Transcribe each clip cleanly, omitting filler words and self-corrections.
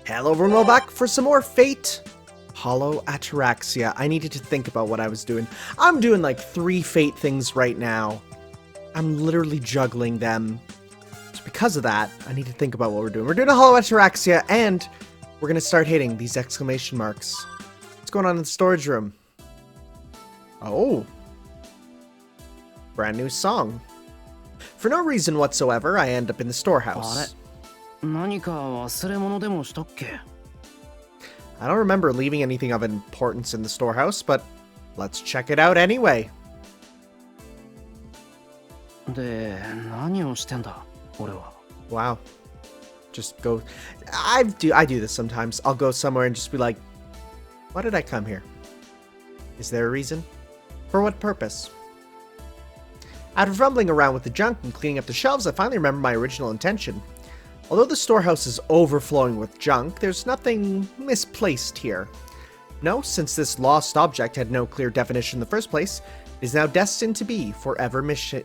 Hello everyone, welcome back for some more Fate Hollow Ataraxia. I needed to think about what I was doing. I'm doing like 3 Fate things right now. I'm literally juggling them. So because of that, I need to think about what we're doing. We're doing a Hollow Ataraxia, and we're going to start hitting these exclamation marks. What's going on in the storage room? Oh. Brand new song. For no reason whatsoever, I end up in the storehouse. I don't remember leaving anything of importance in the storehouse, but let's check it out anyway. Wow. Just go. I do this sometimes. I'll go somewhere and just be like, why did I come here? Is there a reason? For what purpose? After fumbling around with the junk and cleaning up the shelves, I finally remember my original intention. Although the storehouse is overflowing with junk, there's nothing misplaced here. No, since this lost object had no clear definition in the first place, it is now destined to be forever missing.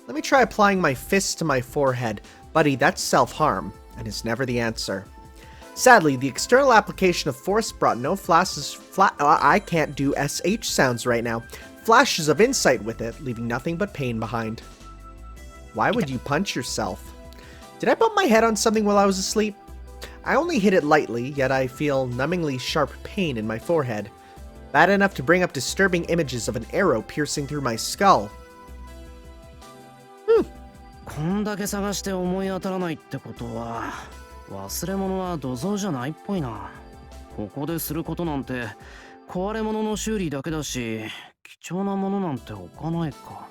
Let me try applying my fist to my forehead. Buddy, that's self-harm, and is never the answer. Sadly, the external application of force brought no I can't do SH sounds right now. Flashes of insight with it, leaving nothing but pain behind. Why would you punch yourself? Did I bump my head on something while I was asleep? I only hit it lightly, yet I feel numbingly sharp pain in my forehead. Bad enough to bring up disturbing images of an arrow piercing through my skull. Hmm. 忘れ物は土蔵じゃないっぽいな。ここですることなんて壊れ物の修理だけだし、貴重なものなんて置かないか。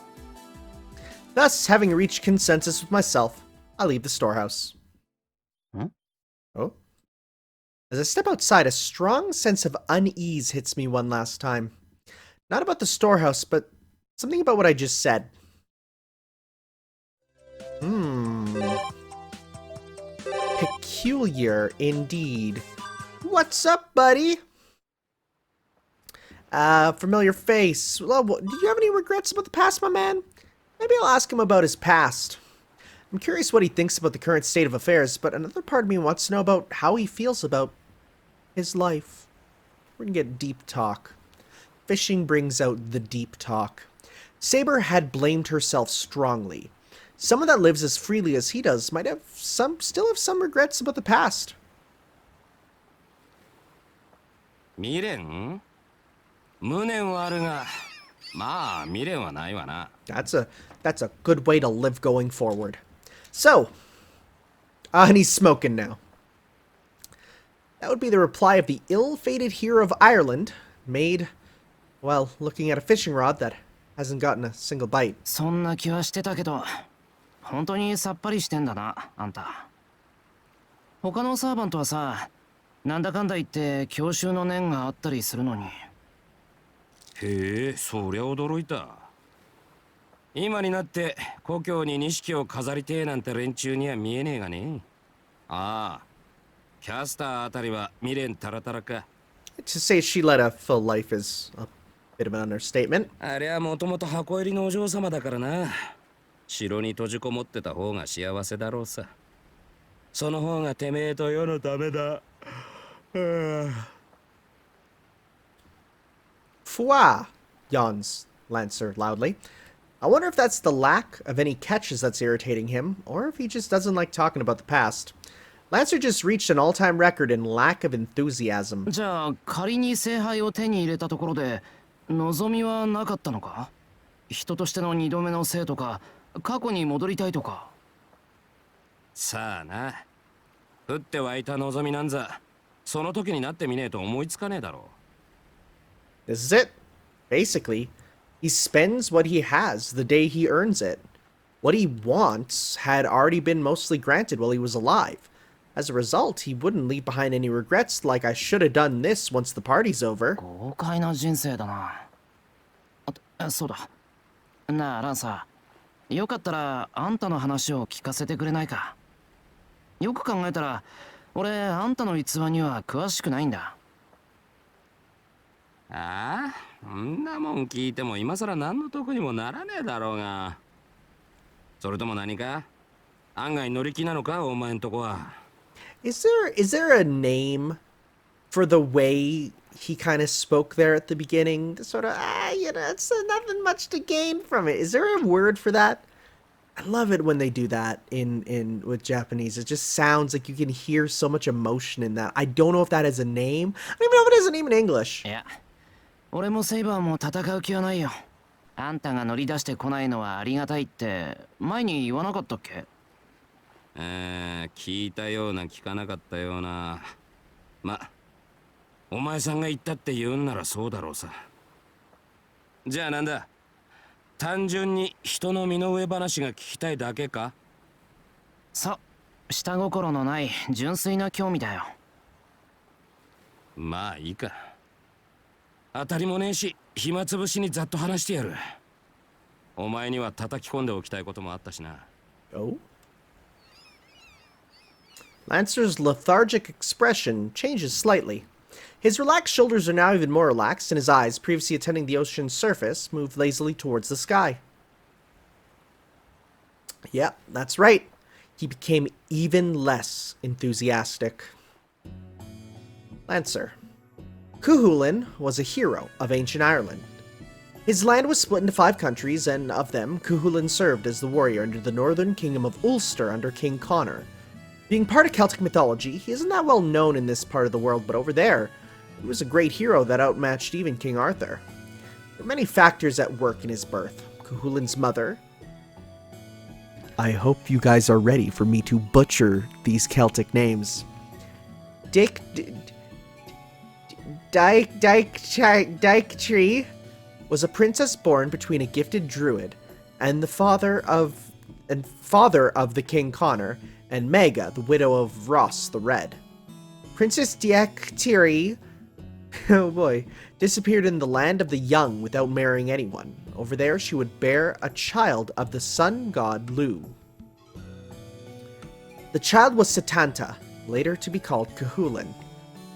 Thus, having reached consensus with myself, I leave the storehouse. Huh? Oh. As I step outside, a strong sense of unease hits me one last time. Not about the storehouse, but something about what I just said. Peculiar indeed. What's up, buddy? Familiar face. Well, do you have any regrets about the past, my man? Maybe I'll ask him about his past. I'm curious what he thinks about the current state of affairs, but another part of me wants to know about how he feels about his life. We're gonna get deep talk. Fishing brings out the deep talk. Saber had blamed herself strongly. Someone that lives as freely as he does might have still have some regrets about the past. That's a good way to live going forward. So, and he's smoking now. That would be the reply of the ill-fated hero of Ireland, made, well, looking at a fishing rod that hasn't gotten a single bite. 本当にさっぱりしてんだな、あんた。他のサーバントはさ、なんだかんだ言って教習の念があったりするのに。へえ、そりゃ驚いた。今になって故郷に錦を飾りてえなんて連中には見えねえがね。ああ、キャスターあたりは未練タラタラか。To say she led a full life is a bit of an understatement. あれはもともと箱入りのお嬢様だからな。城に閉じこもってた方が幸せだろうさ。その方がてめえと世のためだ。Fwa, yawns Lancer loudly. I wonder if that's the lack of any catches that's irritating him, or if he just doesn't like talking about the past. Lancer just reached an all-time record in lack of enthusiasm. じゃあ仮に聖杯を手に入れたところで望みはなかったのか？人としての2度目の生とか。過去に戻りたいとか。さあな。降って湧いた望みなんざ、その時になってみねえと思いつかねえだろう。This is it. Basically, he spends what he has the day he earns it. What he wants had already been mostly granted while he was alive. As a result, he wouldn't leave behind any regrets like I should have done this once the party's over. 豪快な人生だな。そうだ。なあ、ランサー。よかったらあんたの話を聞かせてくれないか。よく考えたら俺あんたの逸話には詳しくないんだ。ああ、んなもん聞いても今さら何の得にもならねえだろうが。それとも何か案外乗り気なのかお前んとこは。Is there a name for the way he kind of spoke there at the beginning? Sort of, it's nothing much to gain from it. Is there a word for that? I love it when they do that in with Japanese. It just sounds like you can hear so much emotion in that. I don't know if that has a name. I don't even know if it has a name in English. いや、俺もセイバーも戦う気はないよ。あんたが乗り出してこないのはありがたいって前に言わなかったっけ？聞いたような聞かなかったような。ま、お前さんが言ったって言うんならそうだろうさ。じゃあなんだ、単純に人の身の上話が聞きたいだけか？そう、下心のない純粋な興味だよ。まあいいか。当たりもねえし、暇つぶしにざっと話してやる。お前には叩き込んでおきたいこともあったしな。Oh? Lancer's lethargic expression changes slightly. His relaxed shoulders are now even more relaxed, and his eyes, previously attending the ocean's surface, move lazily towards the sky. Yep, that's right. He became even less enthusiastic. Lancer. Cuchulainn was a hero of ancient Ireland. His land was split into 5 countries, and of them, Cuchulainn served as the warrior under the northern kingdom of Ulster under King Connor. Being part of Celtic mythology, he isn't that well known in this part of the world, but over there, he was a great hero that outmatched even King Arthur. There are many factors at work in his birth. Cuchulainn's mother. I hope you guys are ready for me to butcher these Celtic names. Tree was a princess born between a gifted druid and the father of the King Connor and Mega, the widow of Ross the Red. Princess Daichtiri, oh boy, disappeared in the land of the young without marrying anyone. Over there, she would bear a child of the sun god Lu. The child was Setanta, later to be called Cuchulainn.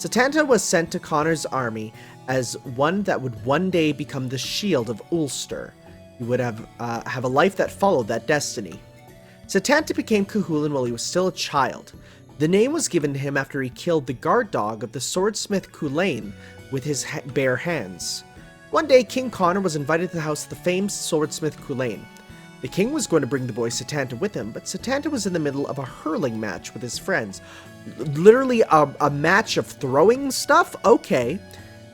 Setanta was sent to Connor's army as one that would one day become the shield of Ulster. He would have a life that followed that destiny. Setanta became Cuchulainn while he was still a child. The name was given to him after he killed the guard dog of the swordsmith Culainn with his bare hands. One day, King Connor was invited to the house of the famed swordsmith Culainn. The king was going to bring the boy Setanta with him, but Setanta was in the middle of a hurling match with his friends. Literally a match of throwing stuff? Okay.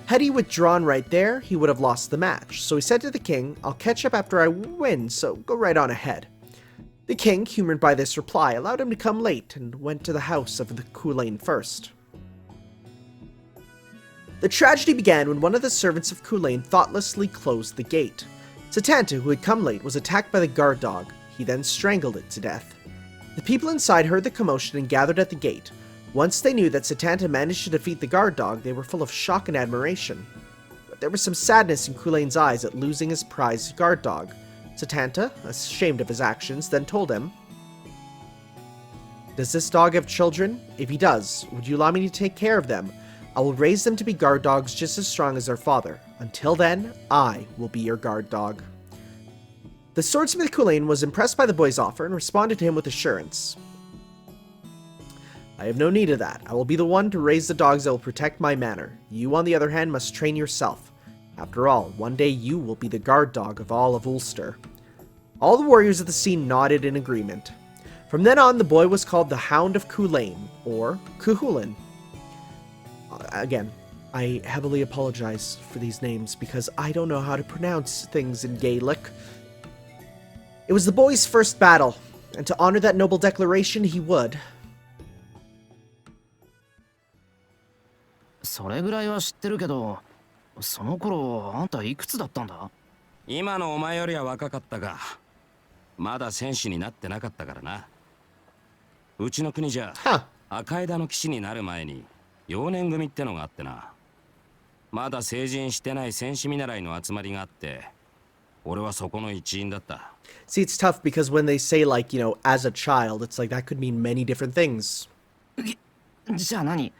Had he withdrawn right there, he would have lost the match. So he said to the king, "I'll catch up after I win, so go right on ahead." The king, humored by this reply, allowed him to come late and went to the house of the Culainn first. The tragedy began when one of the servants of Culainn thoughtlessly closed the gate. Setanta, who had come late, was attacked by the guard dog. He then strangled it to death. The people inside heard the commotion and gathered at the gate. Once they knew that Setanta managed to defeat the guard dog, they were full of shock and admiration. But there was some sadness in Culainn's eyes at losing his prized guard dog. Setanta, ashamed of his actions, then told him, "Does this dog have children? If he does, would you allow me to take care of them? I will raise them to be guard dogs just as strong as their father. Until then, I will be your guard dog." The swordsmith Culainn was impressed by the boy's offer and responded to him with assurance. "I have no need of that. I will be the one to raise the dogs that will protect my manor. You, on the other hand, must train yourself. After all, one day you will be the guard dog of all of Ulster." All the warriors of the scene nodded in agreement. From then on, the boy was called the Hound of Culainn, or Cuchulainn. Again, I heavily apologize for these names because I don't know how to pronounce things in Gaelic. It was the boy's first battle, and to honor that noble declaration, he would. それぐらいは知ってるけど、その頃あんたいくつだったんだ？今のお前よりは若かったが、まだ戦士になってなかったからな。うちの国じゃ、赤枝の騎士になる前に幼年組ってのがあってな。まだ成人してない戦士見習いの集まりがあって、俺はそこの一員だった。See, it's tough because when they say, like, as a child, it's like that could mean many different things. じゃあ何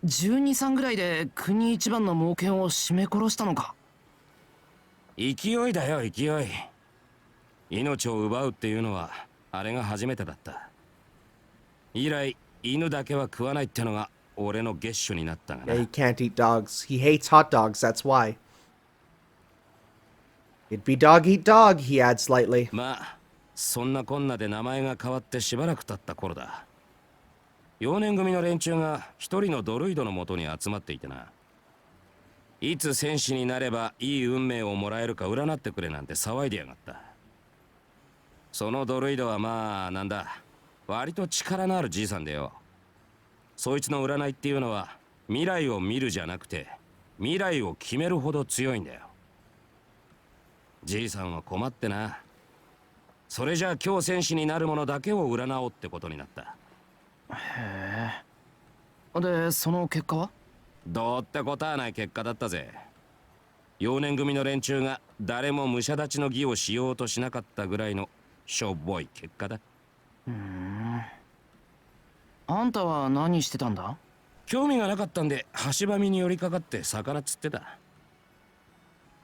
？12、3ぐらいで国一番の猛犬を絞め殺したのか？勢いだよ、勢い。命を奪うっていうのはあれが初めてだった。以来犬だけは食わないってのが俺の月初になったがな。 Yeah, he can't eat dogs. He hates hot dogs, that's why. It'd be dog eat dog, he adds lightly. まあそんなこんなで名前が変わってしばらく経った頃だ。幼年組の連中が一人のドルイドのもとに集まっていてな。いつ戦士になればいい運命をもらえるか占ってくれなんて騒いでやがった。そのドルイドはまあなんだ、割と力のあるじいさんでよ。そいつの占いっていうのは未来を見るじゃなくて未来を決めるほど強いんだよ。じいさんは困ってな。それじゃあ今日戦士になるものだけを占おうってことになった。へえ。で、その結果は？どうってことはない結果だったぜ。幼年組の連中が誰も武者立ちの儀をしようとしなかったぐらいのしょぼい結果だ。あんたは何してたんだ？興味がなかったんで橋場みに寄りかかって魚釣ってた。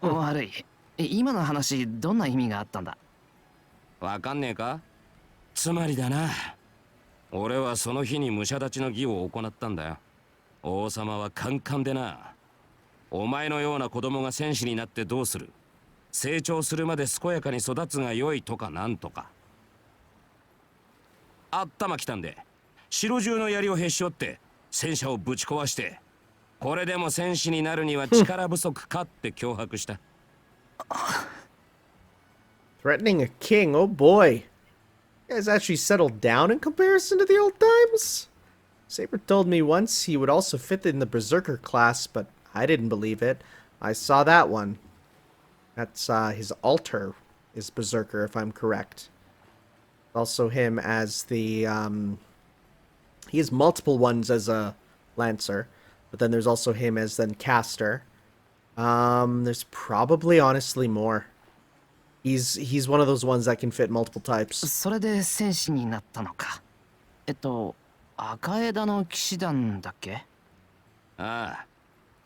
悪い。今の話どんな意味があったんだ？わかんねえか？つまりだな、俺はその日に武者立ちの儀を行ったんだよ。王様はカンカンでな。お前のような子供が戦士になってどうする？成長するまで健やかに育つが良いとかなんとか。頭きたんで城中の槍をへし折って戦車をぶち壊して、これでも戦士になるには力不足かって脅迫した。Threatening a king, oh boy. You guys actually settled down in comparison to the old times? Saber told me once he would also fit in the Berserker class, but I didn't believe it. I saw that one. That's, his altar is Berserker, if I'm correct. Also him as the, he has multiple ones as a Lancer, but then there's also him as then Caster. There's probably honestly more. He's one of those ones that can fit multiple types. それで戦士になったのか。赤枝の騎士団だっけ？ああ、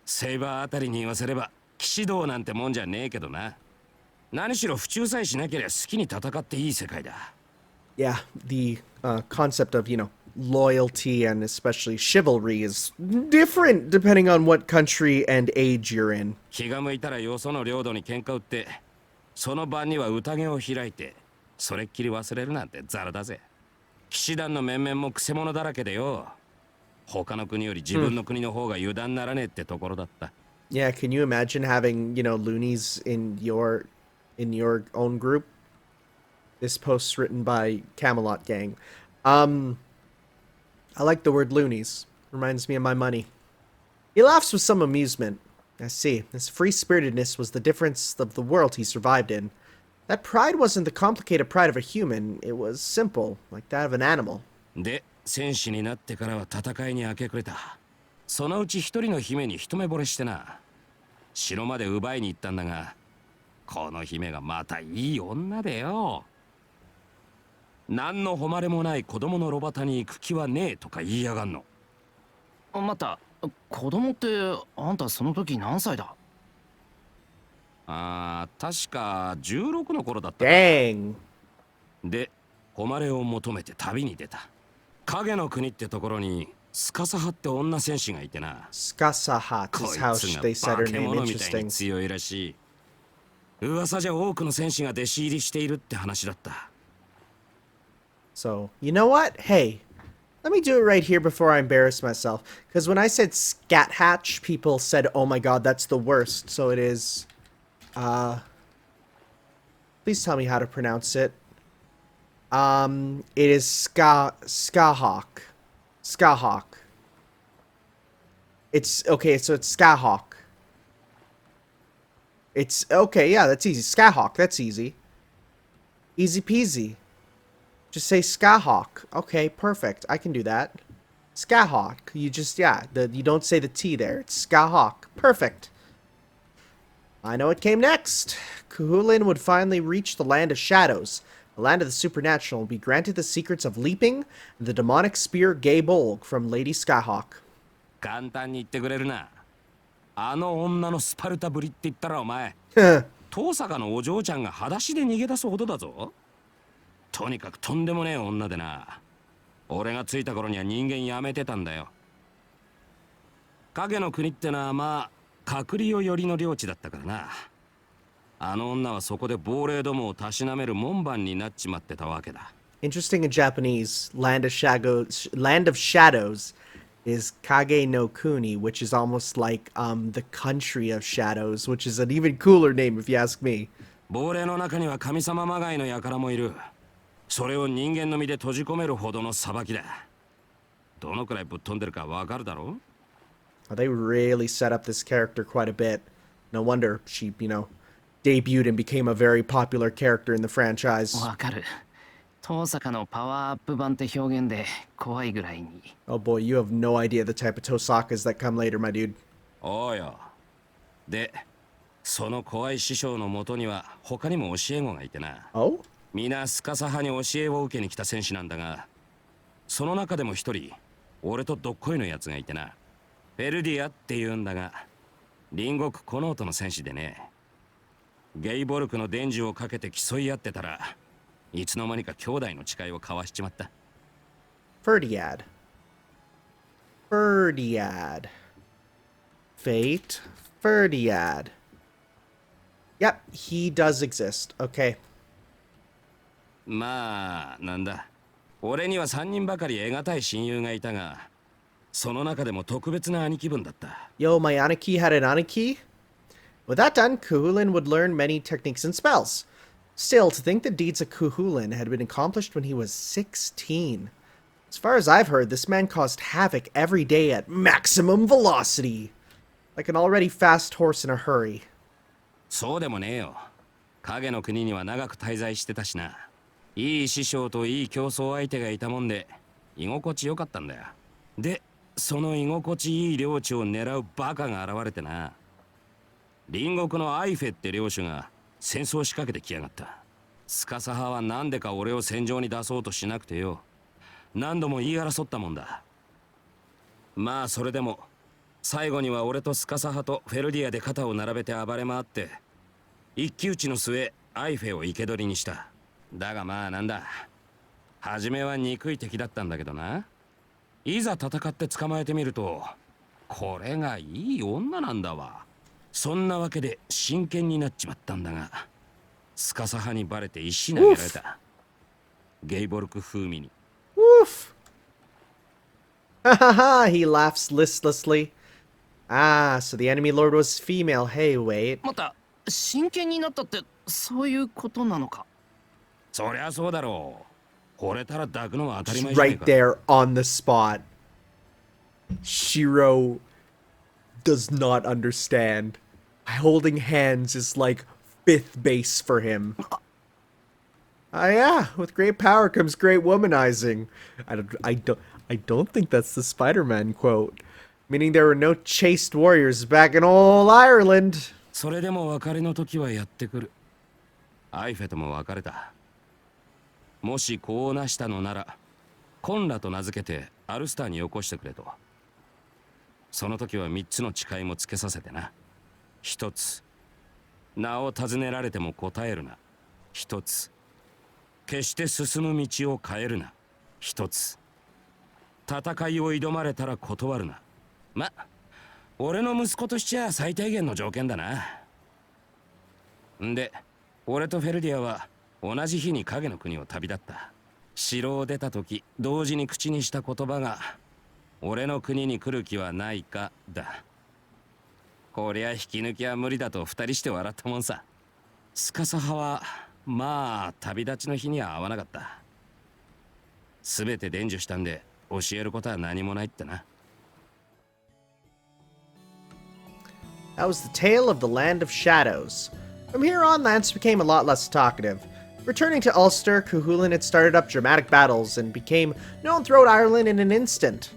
セイバーあたりに言わせれば騎士道なんてもんじゃねえけどな。何しろ不忠さえしなければ好きに戦っていい世界だ。Yeah, the concept of, loyalty and especially chivalry is different depending on what country and age you're in. 気が向いたらよその領土に喧嘩売って、その晩には宴を開いて、それっきり忘れるなんてザラだぜ。騎士団の面々もくせ者だらけでよ。他の国より自分の国の方が油断ならねえってところだった。Yeah, can you imagine having, loonies in your own group? This post's written by Camelot Gang. I like the word loonies. Reminds me of my money. He laughs with some amusement. I see. His free-spiritedness was the difference of the world he survived in. That pride wasn't the complicated pride of a human. It was simple, like that of an animal. で、戦士になってからは戦いに明け暮れた。そのうち一人の姫に一目惚れしてな。城まで奪いに行ったんだが、この姫がまたいい女でよ。何の誉れもない子供の炉端に行く気はねえとか言いやがんの。待った、子供ってあんたその時何歳だ？確か16の頃だった。Dang. で、誉れを求めて旅に出た。影の国ってところにスカサハって女戦士がいてな。 Skasahat こ is い how つ they said が her 化け name. 物みたい Interesting. に強いらしい。噂じゃ多くの戦士が弟子入りしているって話だった。 So, you know what? Hey, let me do it right here before I embarrass myself. Because when I said scat hatch, people said, oh my god, that's the worst. So it is, please tell me how to pronounce it. It is Skahawk. Skahawk. It's, okay, so it's Skahawk. It's, okay, yeah, that's easy. Skahawk, that's easy. Easy peasy. Just say Skahawk. Okay, perfect. I can do that. Skahawk. You just, yeah, you don't say the T there. It's Skahawk. Perfect. I know what came next. Coolin would finally reach the land of shadows. The land of the supernatural will be granted the secrets of leaping and the demonic spear Gaybolg from Lady Skyhawk. 簡単に言ってくれるな。あの女のスパルタぶりって言ったらお前。遠坂のお嬢ちゃんが裸足で逃げ出すほどだぞ。とにかくとんでもねえ女でな。俺が着いた頃には人間やめてたんだよ。影の国ってのはまあ隔離を寄りの領地だったからな。あの女はそこで亡霊どもをたしなめる門番になっちまってたわけだ。 Interesting in Japanese, Land of Shadows is Kage no Kuni, which is almost like the country of shadows, which is an even cooler name if you ask me. 亡霊の中には神様まがいの輩もいる。それを人間の身で閉じ込めるほどの裁きだ。どのくらいぶっ飛んでるかわかるだろう。 They really set up this character quite a bit. No wonder she, debuted and became a very popular character in the franchise. わかる。遠坂のパワーアップ版って表現で怖いぐらいに。Oh boy, you have no idea the type of Tosakas that come later, my dude. おうよ。で、その怖い師匠のもとには他にも教え子がいてな。Oh? 皆スカサ派に教えを受けに来た戦士なんだが、その中でも一人、俺とどっこいのやつがいてな。フェルディアって言うんだが、隣国コノートの戦士でね。ゲイボルクの伝授をかけて競い合ってたら、いつの間にか兄弟の誓いを交わしちまった。Ferdiad. Ferdiad. Fate. Ferdiad. Yep, he does exist. Okay. まあ、なんだ。俺には3人ばかり得難い親友がいたが、その中でも特別な兄貴分だった。Yo, my Aniki had an Aniki? With that done, Kuhulin would learn many techniques and spells. Still, to think the deeds of Kuhulin had been accomplished when he was 16. As far as I've heard, this man caused havoc every day at maximum velocity. Like an already fast horse in a hurry. そうでもねえよ。影の国には長く滞在してたしな。いい師匠といい競争相手がいたもんで、居心地よかったんだよ。で、その居心地いい領地を狙うバカが現れてな。隣国のアイフェって領主が戦争を仕掛けてきやがった。スカサ派はなんでか俺を戦場に出そうとしなくてよ。何度も言い争ったもんだ。まあそれでも最後には俺とスカサ派とフェルディアで肩を並べて暴れ回って一騎打ちの末アイフェを生け捕りにした。だがまあなんだ、初めは憎い敵だったんだけどな。いざ戦って捕まえてみるとこれがいい女なんだわ。そんなわけで真剣になっちまったんだが、スカサ派にバレて石投げられた。ゲイボルク風味に。Woof! Hahaha, he laughs listlessly. Ah, so the enemy lord was female. Hey, wait. また真剣になったってそういうことなのか。そりゃそうだろう。惚れたら抱くのは当たり前じゃないか。 Right there on the spot. Shiro does not understand. Holding hands is like fifth base for him. Yeah, with great power comes great womanizing. I don't think that's the Spider-Man quote. Meaning there were no chaste warriors back in old Ireland. それでも別れの時はやってくる。アイフェとも別れた。もしこうなしたのなら、コンラと名付けてアルスターによこしてくれと。その時は3つの誓いもつけさせてな。1つ、名を尋ねられても答えるな。1つ、決して進む道を変えるな。1つ、戦いを挑まれたら断るな。ま、俺の息子としちゃ最低限の条件だな。んで、俺とフェルディアは同じ日に影の国を旅立った。城を出た時、同時に口にした言葉が、俺の国に来る気はないかだ。こりゃ引き抜きは無理だと二人して笑ったもんさ。スカサ派はまあ旅立ちの日には会わなかった。すべて伝授したんで教えることは何もないってな。 That was the tale of the Land of Shadows. From here on, Lance became a lot less talkative. Returning to Ulster, Cuchulainn had started up dramatic battles and became known throughout Ireland in an instant.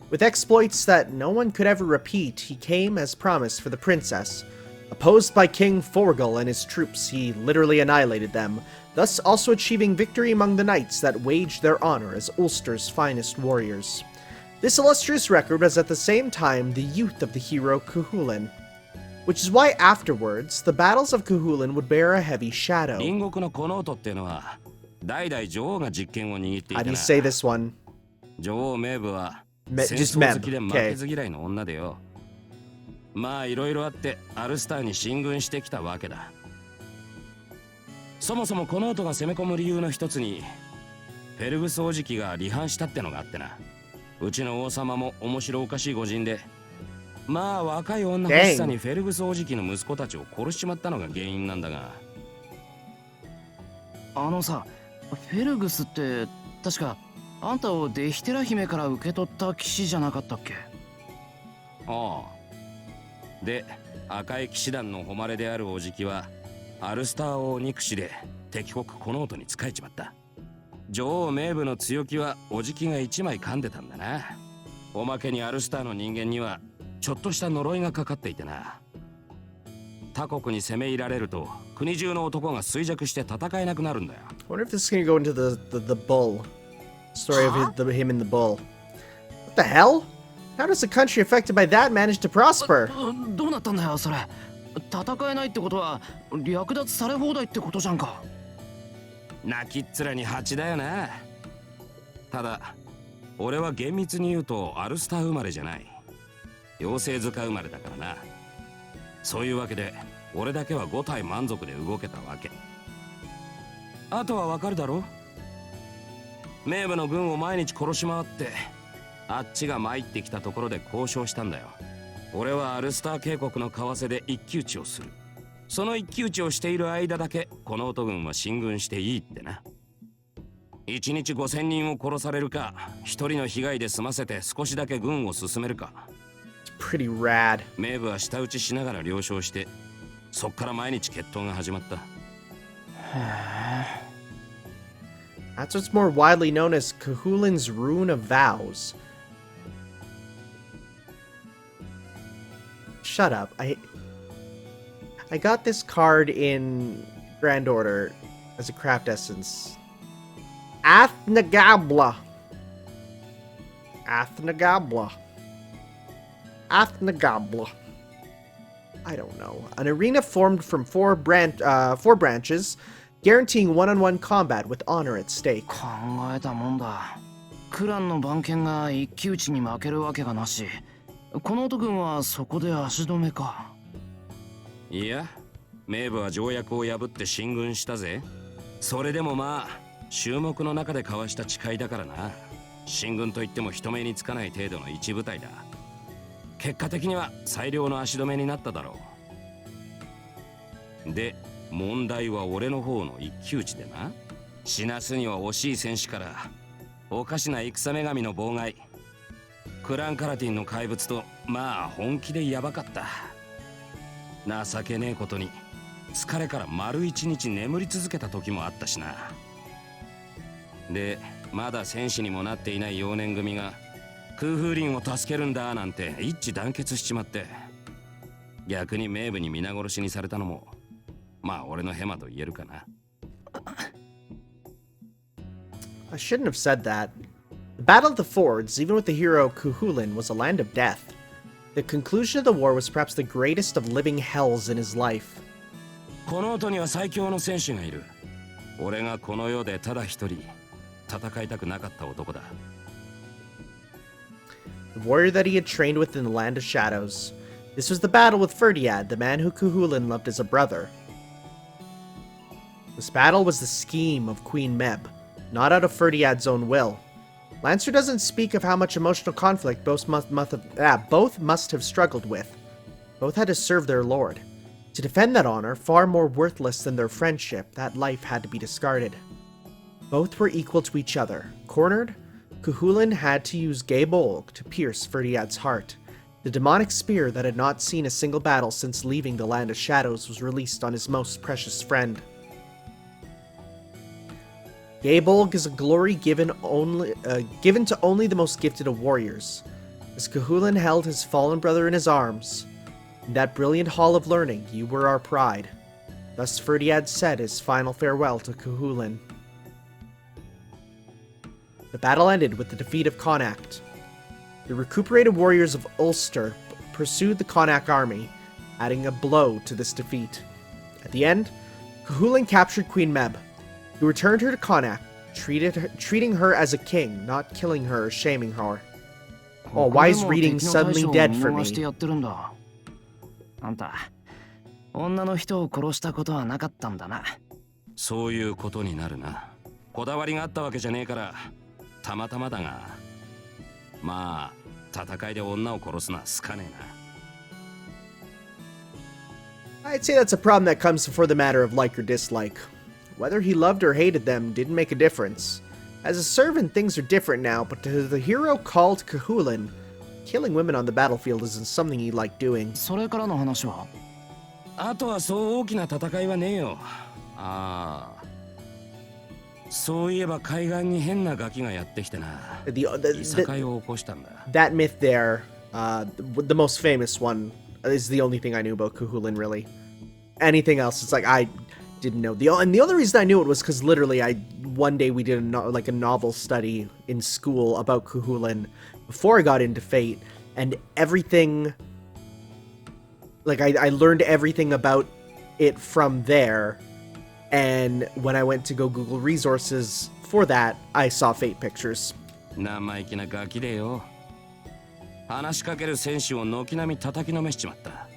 With exploits that no one could ever repeat, he came as promised for the princess. Opposed by King Forgal and his troops, he literally annihilated them, thus also achieving victory among the knights that waged their honor as Ulster's finest warriors. This illustrious record was at the same time the youth of the hero Cuchulainn. which is why afterwards, the battles of Coolin would bear a heavy shadow. 隣国のコノートっていうのは代々女王が実権を握ってい How て do you な。 say this one? 女王メーブは Just 戦争好きで Meb. 負けず嫌いの女でよ。まあいろいろあってアルスターに進軍してきたわけだ。そもそもコノートが攻め込む理由の一つにフェルグス王子機が離反したってのがあってな。うちの王様も面白おかしい御人で、まあ若い女欲しさにフェルグス王子機の息子たちを殺しちまったのが原因なんだが。あのさ、フェルグスって確かあんたをデヒテラ姫から受け取った騎士じゃなかったっけ？ああ。で、赤い騎士団の誉れであるおじきはアルスター王憎しで敵国コノートに仕えちまった。女王メーブの強気はおじきが一枚噛んでたんだな。おまけにアルスターの人間にはちょっとした呪いがかかっていてな。他国に攻め入られると国中の男が衰弱して戦えなくなるんだよ。 I wonder if this is going to go into the bull. Story of him and the bull. What the hell? How does a country affected by that manage to prosper? どうなったんだよそれ。戦えないってことは略奪され放題ってことじゃんか。泣きっ面に蜂だよな。ただ俺は厳密に言うとアルスター生まれじゃない。妖精塚生まれだからな。そういうわけで俺だけは5体満足で動けたわけ。あとはわかるだろ。メーブの軍を毎日殺し回ってあっちが参ってきたところで交渉したんだよ。俺はアルスター渓谷の川瀬で一騎打ちをする。その一騎打ちをしている間だけこのオト軍は進軍していいってな。1日5000人を殺されるか一人の被害で済ませて少しだけ軍を進めるか。 Pretty rad. メーブは舌打ちしながら了承して、そっから毎日決闘が始まった。へえ。That's what's more widely known as Cahulin's Rune of Vows. Shut up. I got this card in Grand Order as a craft essence. Athnagabla. Athnagabla. Athnagabla. I don't know. An arena formed from four branches, guaranteeing one-on-one combat with honor at stake. 考えたもんだ。クランの番犬が一騎打ちに負けるわけがなし。この男軍はそこで足止めか。いや、メーブは条約を破って進軍したぜ。それでもまあ衆目の中で交わした誓いだからな。進軍といっても人目につかない程度の一部隊だ。結果的には最良の足止めになっただろう。で、問題は俺の方の一騎打ちでな。死なすには惜しい戦士からおかしな戦女神の妨害、クランカラティンの怪物とまあ本気でヤバかった。情けねえことに疲れから丸一日眠り続けた時もあったしな。で、まだ戦士にもなっていない幼年組が空風林を助けるんだなんて一致団結しちまって、逆にメーブに皆殺しにされたのもまあ俺のヘマと言えるかな。 I shouldn't have said that. The Battle of the Fords, even with the hero Cuchulainn, was a land of death. The conclusion of the war was perhaps the greatest of living hells in his life. この音には最強の戦士がいる。俺がこの世でただ一人戦いたくなかった男だ。 The warrior that he had trained with in the Land of Shadows. This was the battle with Ferdiad, the man who Cuchulainn loved as a brother. This battle was the scheme of Queen Meb, not out of Ferdiad's own will. Lancer doesn't speak of how much emotional conflict both must have struggled with. Both had to serve their lord. To defend that honor, far more worthless than their friendship, that life had to be discarded. Both were equal to each other. Cornered, Cuchulainn had to use Gebert to pierce Ferdiad's heart. The demonic spear that had not seen a single battle since leaving the Land of Shadows was released on his most precious friend. Gebert is a glory given to only the most gifted of warriors. As Cuchulainn held his fallen brother in his arms, in that brilliant hall of learning, you were our pride. Thus Ferdiad said his final farewell to Cuchulainn. The battle ended with the defeat of Connacht. The recuperated warriors of Ulster pursued the Connacht army, adding a blow to this defeat. At the end, Cuchulainn captured Queen Meb. He returned her to Connacht, treating her as a king, not killing her or shaming her. Oh, why is reading suddenly dead for me? あんた、女の人を殺したことはなかったんだな。そういうことになるな。こだわりがあったわけじゃねえから、たまたまだが。まあ、戦いで女を殺すのは好かねえな。I'd say that's a problem that comes before the matter of like or dislike. Whether he loved or hated them didn't make a difference. As a servant, things are different now, but to the hero called Cuchulainn, killing women on the battlefield isn't something he liked doing. それからの話は？あとはそう大きな戦いはねえよ。ああ。そういえば海岸に変なガキがやってきてな。いさかいを起こしたんだ。That myth there, the most famous one, is the only thing I knew about Cuchulainn, really. Anything else, it's like I didn't know. And the other reason I knew it was because literally one day we did a novel study in school about Cuchulainn before I got into Fate, and everything, like I learned everything about it from there, and when I went to go Google resources for that, I saw Fate pictures. 生意気なガキでよ。話しかける選手を軒並み叩きのめしちまった。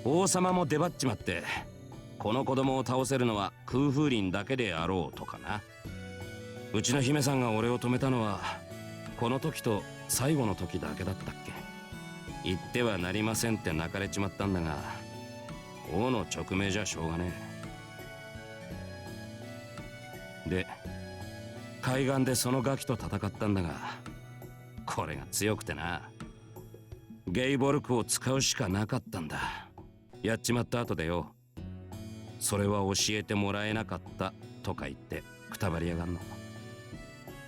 王様も出張っちまって、この子供を倒せるのは空風林だけであろうとかな。うちの姫さんが俺を止めたのは、この時と最後の時だけだったっけ。言ってはなりませんって泣かれちまったんだが、王の直命じゃしょうがねえ。で、海岸でそのガキと戦ったんだが、これが強くてな。ゲイボルクを使うしかなかったんだ。やっちまった後でよ。それは教えてもらえなかったとか言ってくたばりやがんの。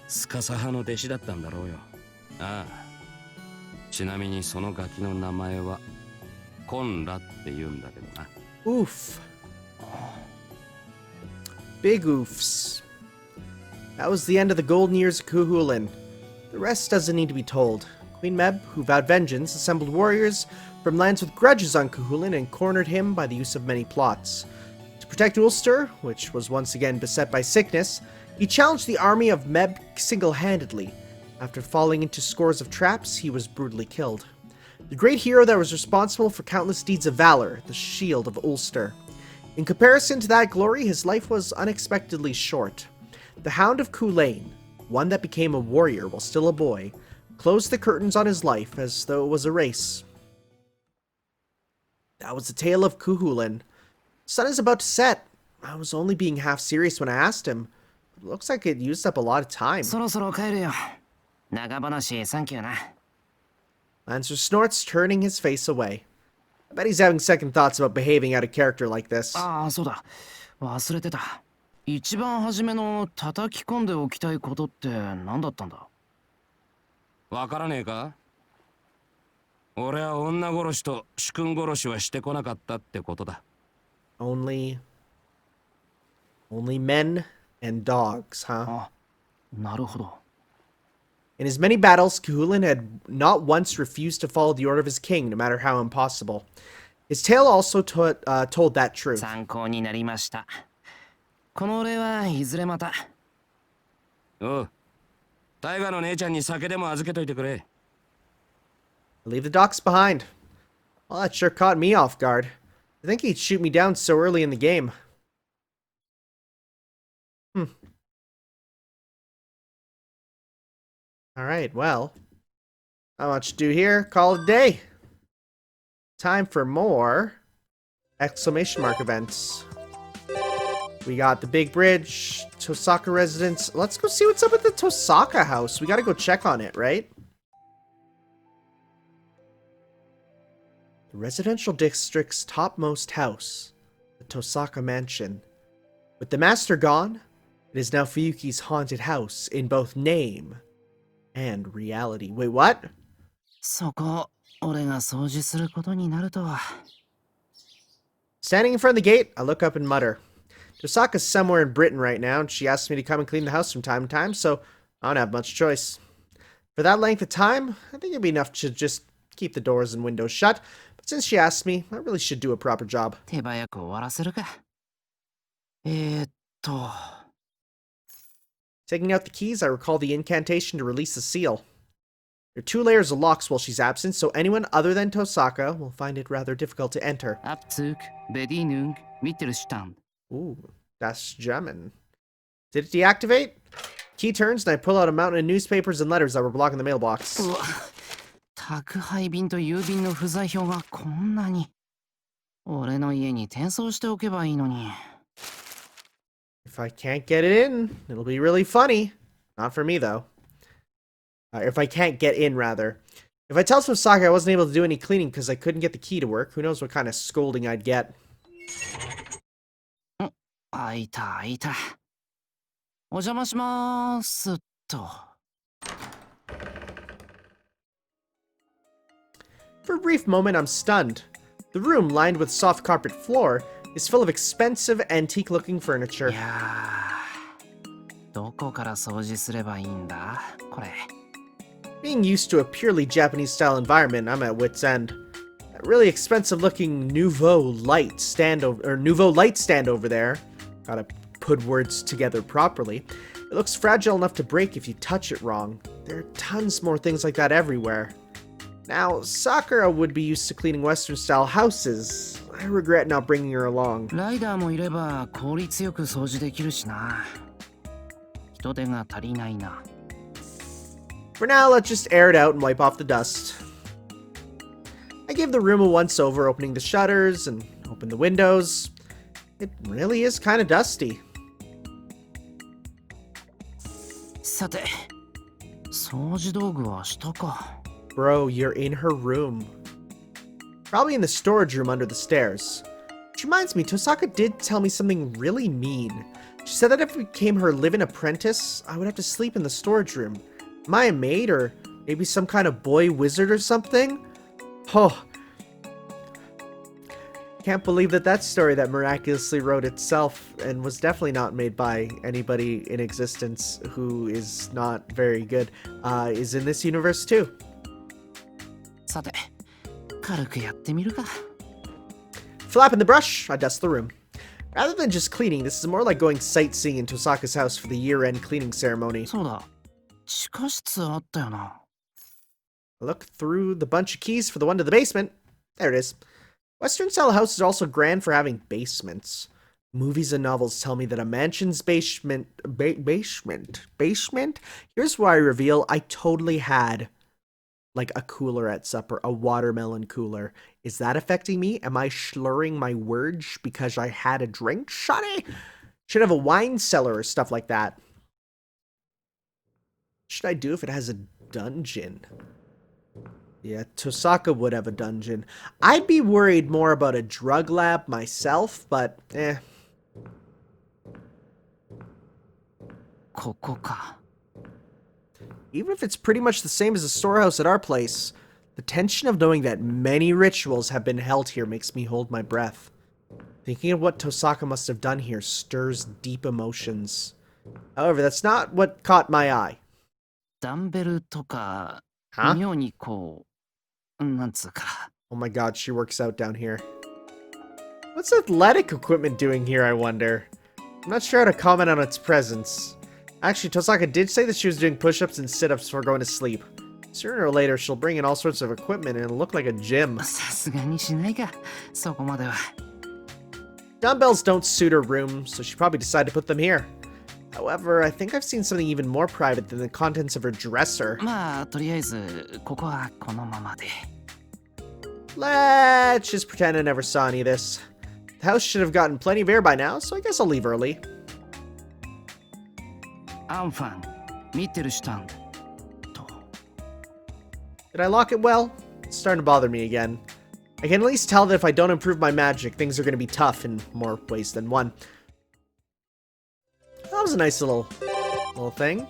スカサ派の弟子だったんだろうよ。ああ。ちなみにそのガキの名前はコンラって言うんだけどな。Oof. Big oofs. That was the end of the golden years of Cuchulainn. The rest doesn't need to be told. Queen Meb, who vowed vengeance, assembled warriors from lands with grudges on Cuchulainn and cornered him by the use of many plots. To protect Ulster, which was once again beset by sickness, he challenged the army of Meb single-handedly. After falling into scores of traps, he was brutally killed. The great hero that was responsible for countless deeds of valor, the Shield of Ulster. In comparison to that glory, his life was unexpectedly short. The Hound of Coolin, one that became a warrior while still a boy, closed the curtains on his life as though it was a race. That was the tale of Cuchulainn. The sun is about to set. I was only being half serious when I asked him. It looks like it used up a lot of time. そろそろ帰るよ。長話サンキューな。Lancer snorts, turning his face away. I bet he's having second thoughts about behaving out of character like this. ああ、そうだ。忘れてた。一番初めの叩き込んでおきたいことって何だったんだ？わからねえか？俺は女殺しと主君殺しはしてこなかったってことだ。Only men and dogs, huh? あ、なるほど。In his many battles, Cuchulainn had not once refused to follow the order of his king, no matter how impossible. His tale also told that truth. 参考になりました。このお礼はいずれまた。おう。タイガの姉ちゃんに酒でも預けといてくれ。Leave the docks behind. Well, that sure caught me off guard. I think he'd shoot me down so early in the game. Alright, well. Not much to do here. Call it a day. Time for more exclamation mark events. We got the big bridge, Tosaka residence. Let's go see what's up at the Tosaka house. We gotta go check on it, right? The residential district's topmost house, the Tosaka mansion. With the master gone, it is now Fuyuki's haunted house in both name and reality. Wait, what? そこ、俺が掃除することになるとは。Standing in front of the gate, I look up and mutter. Tosaka's somewhere in Britain right now, and she asked me to come and clean the house from time to time, so I don't have much choice. For that length of time, I think it'd be enough to just keep the doors and windows shut, but Since she asked me, I really should do a proper job. 手早く終わらせるか。Taking out the keys, I recall the incantation to release the seal. There are 2 layers of locks while she's absent, so anyone other than Tosaka will find it rather difficult to enter. Abzug, Bedienung, Mittelstand. Ooh, that's German. Did it deactivate? Key turns, and I pull out a mountain of newspapers and letters that were blocking the mailbox. 宅配便と郵便の不在票がこんなに。俺の家に転送しておけばいいのに。If I can't get it in, it'll be really funny. Not for me, though. If I can't get in, rather. If I tell Tosaka I wasn't able to do any cleaning because I couldn't get the key to work, who knows what kind of scolding I'd get. 開いた開いた。お邪魔しまーすっと。For a brief moment, I'm stunned. The room, lined with soft carpet floor, is full of expensive, antique-looking furniture. いやー、どこから掃除すればいいんだこれ。Being used to a purely Japanese-style environment, I'm at wit's end. That really expensive-looking nouveau light stand over there. Gotta put words together properly. It looks fragile enough to break if you touch it wrong. There are tons more things like that everywhere. Now, Sakura would be used to cleaning Western-style houses. I regret not bringing her along. ライダーもいれば効率よく掃除できるしな。人手が足りないな。For now, let's just air it out and wipe off the dust. I gave the room a once-over, opening the shutters and opened the windows. It really is kind of dusty. さて、掃除道具は下か。Bro, you're in her room. Probably in the storage room under the stairs. Which reminds me, Tosaka did tell me something really mean. She said that if I became her live-in apprentice, I would have to sleep in the storage room. Am I a maid, or maybe some kind of boy wizard or something? Oh. Can't believe that story that miraculously wrote itself and was definitely not made by anybody in existence who is not very good, is in this universe too. さて、軽くやってみるか。Flapping the brush, I dust the room. Rather than just cleaning, this is more like going sightseeing in Tosaka's house for the year-end cleaning ceremony. そうだ、地下室あったよな。I look through the bunch of keys for the one to the basement. There it is. Western-style houses are also grand for having basements. Movies and novels tell me that a mansion's basement? Here's where I reveal I totally had like a cooler at supper, a watermelon cooler. Is that affecting me? Am I slurring my words because I had a drink? Sany! Should have a wine cellar or stuff like that. What should I do if it has a dungeon? Yeah, Tosaka would have a dungeon. I'd be worried more about a drug lab myself, but eh. ここか。 Even if it's pretty much the same as the storehouse at our place, the tension of knowing that many rituals have been held here makes me hold my breath. Thinking of what Tosaka must have done here stirs deep emotions. However, that's not what caught my eye. ダンベルとか、Huh? 妙にこう、なんつうか。 Oh my god, she works out down here. What's athletic equipment doing here, I wonder? I'm not sure how to comment on its presence. Actually, Tosaka did say that she was doing push-ups and sit-ups before going to sleep. Sooner or later, she'll bring in all sorts of equipment and it'll look like a gym. さすがにしないか、そこまでは。Dumbbells don't suit her room, so she probably decided to put them here. However, I think I've seen something even more private than the contents of her dresser. まあ、とりあえず、ここはこのままで。Let's just pretend I never saw any of this. The house should have gotten plenty of air by now, so I guess I'll leave early. アンファン、ミッテルシュタンド。 Did I lock it well? It's starting to bother me again. I can at least tell that if I don't improve my magic, things are going to be tough in more ways than one. That was a nice little thing.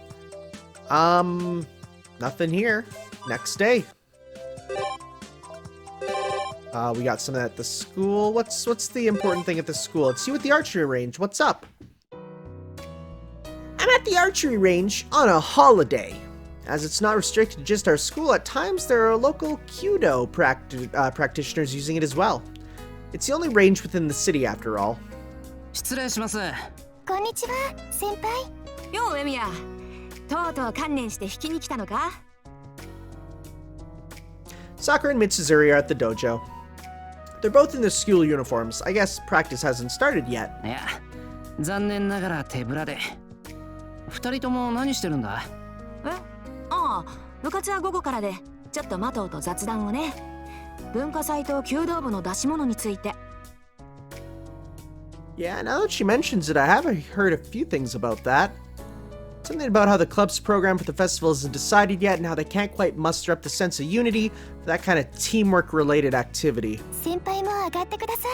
Nothing here. Next day. We got some at the school. What's the important thing at the school? Let's see what the archery range. What's up? I'm at the archery range on a holiday. As it's not restricted to just our school, at times there are local Kyudo practitioners using it as well. It's the only range within the city after all. 失礼します。こんにちは、先輩。ようエミヤ、とうとう観念して引きに来たのか？ Sakura and Mitsuzuri are at the dojo. They're both in their school uniforms. I guess practice hasn't started yet. いや、残念ながら手ぶらで。二人とも何してるんだ？え？ああ、部活は午後からで、ちょっとマトウと雑談をね。文化祭と弓道部の出し物について。Yeah, now that she mentions it, I have heard a few things about that. Something about how the club's program for the festival isn't decided yet and how they can't quite muster up the sense of unity for that kind of teamwork-related activity. 先輩も上がってくださ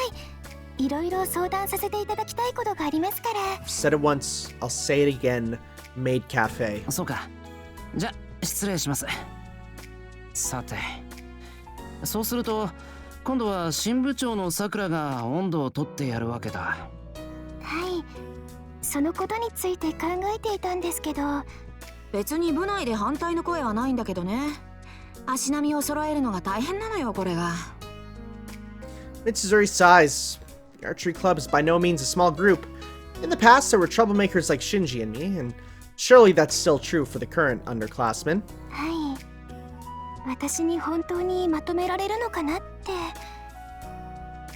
い。いろいろ相談させていただきたいことがありますから。I've said it once, I'll say it again. Maid Cafe. そうか。じゃ、失礼します。さて、そうすると、今度は新部長のさくらが温度を取ってやるわけだ。はい、そのことについて考えていたんですけど。別に部内で反対の声はないんだけどね。足並みを揃えるのが大変なのよ、これが。Mitsuzuri sighs. The archery club is by no means a small group. In the past, there were troublemakers like Shinji and me, and surely that's still true for the current underclassmen. はい。私に本当にまとめられるのかなって。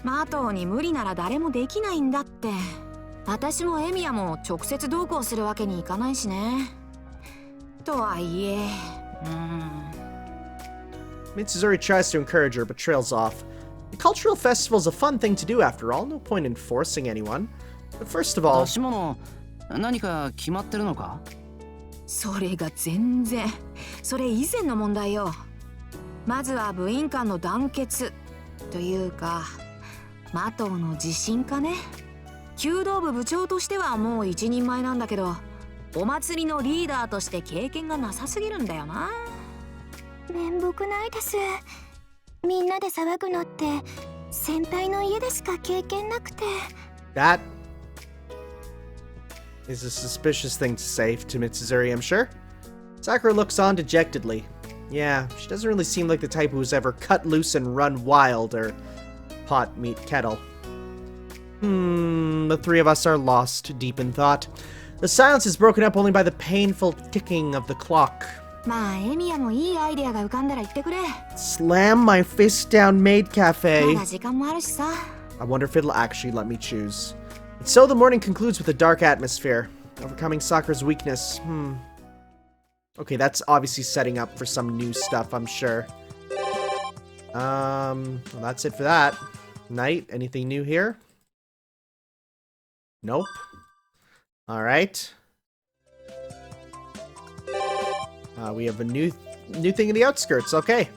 マトウに無理なら誰もできないんだって。私もエミヤも直接同行するわけにいかないしね。とはいえ、Mitsuzuri tries to encourage her, but trails off. The cultural festival is a fun thing to do after all, no point in forcing anyone. But first of all... 出し物、何か決まってるのか？それが全然。それ以前の問題よ。まずは部員間の団結というか、マトウの自信かね。弓道部部長としてはもう一人前なんだけど、お祭りのリーダーとして経験がなさすぎるんだよな。面目ないです。みんなで騒ぐのって先輩の家でしか経験なくて。That is a suspicious thing to say to Mitsuzuri, I'm sure. Sakura looks on dejectedly. Yeah, she doesn't really seem like the type who's ever cut loose and run wild, or pot meet kettle. The three of us are lost, deep in thought. The silence is broken up only by the painful ticking of the clock. まあエミヤもいいアイデアが浮かんだら言ってくれ。 Slam my fist down Maid Cafe. まだ時間もあるしさ。 I wonder if it'll actually let me choose. And so the morning concludes with a dark atmosphere, overcoming Sakura's weakness. Okay, that's obviously setting up for some new stuff, I'm sure. Well, that's it for that. Night, anything new here? Nope. Alright. We have a new thing in the outskirts, okay.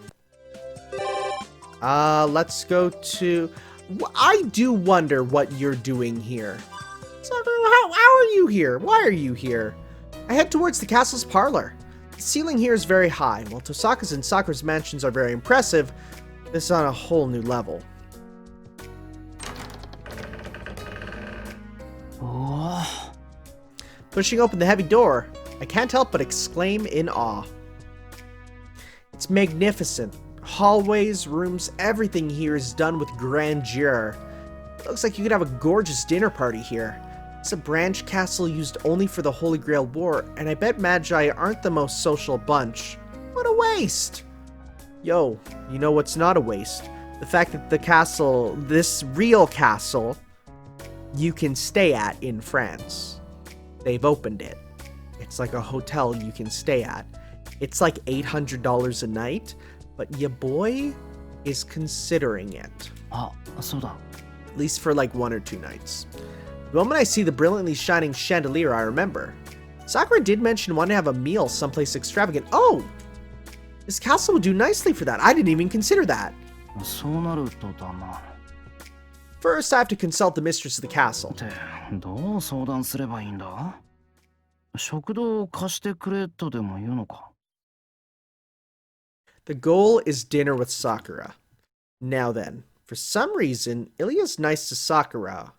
Let's go to... I do wonder what you're doing here. Sakura, how are you here? Why are you here? I head towards the castle's parlor. The ceiling here is very high. While Tosaka's and Sakura's mansions are very impressive, this is on a whole new level. Oh. Pushing open the heavy door, I can't help but exclaim in awe. It's magnificent. Hallways, rooms, everything here is done with grandeur. It looks like you could have a gorgeous dinner party here. It's a branch castle used only for the Holy Grail War, and I bet Magi aren't the most social bunch. What a waste! Yo, you know what's not a waste? The fact that the castle, this real castle, you can stay at in France. They've opened it. It's like a hotel you can stay at. It's like $800 a night, but your boy is considering it. あ、そうだ。 At least for like 1 or 2 nights. The moment I see the brilliantly shining chandelier, I remember. Sakura did mention wanting to have a meal someplace extravagant. Oh! This castle would do nicely for that. I didn't even consider that. そうなるとだな。 First, I have to consult the mistress of the castle. ってどう相談すればいいんだ？食堂を貸してくれとでも言うのか？ The goal is dinner with Sakura. Now then, for some reason, Ilya's nice to Sakura.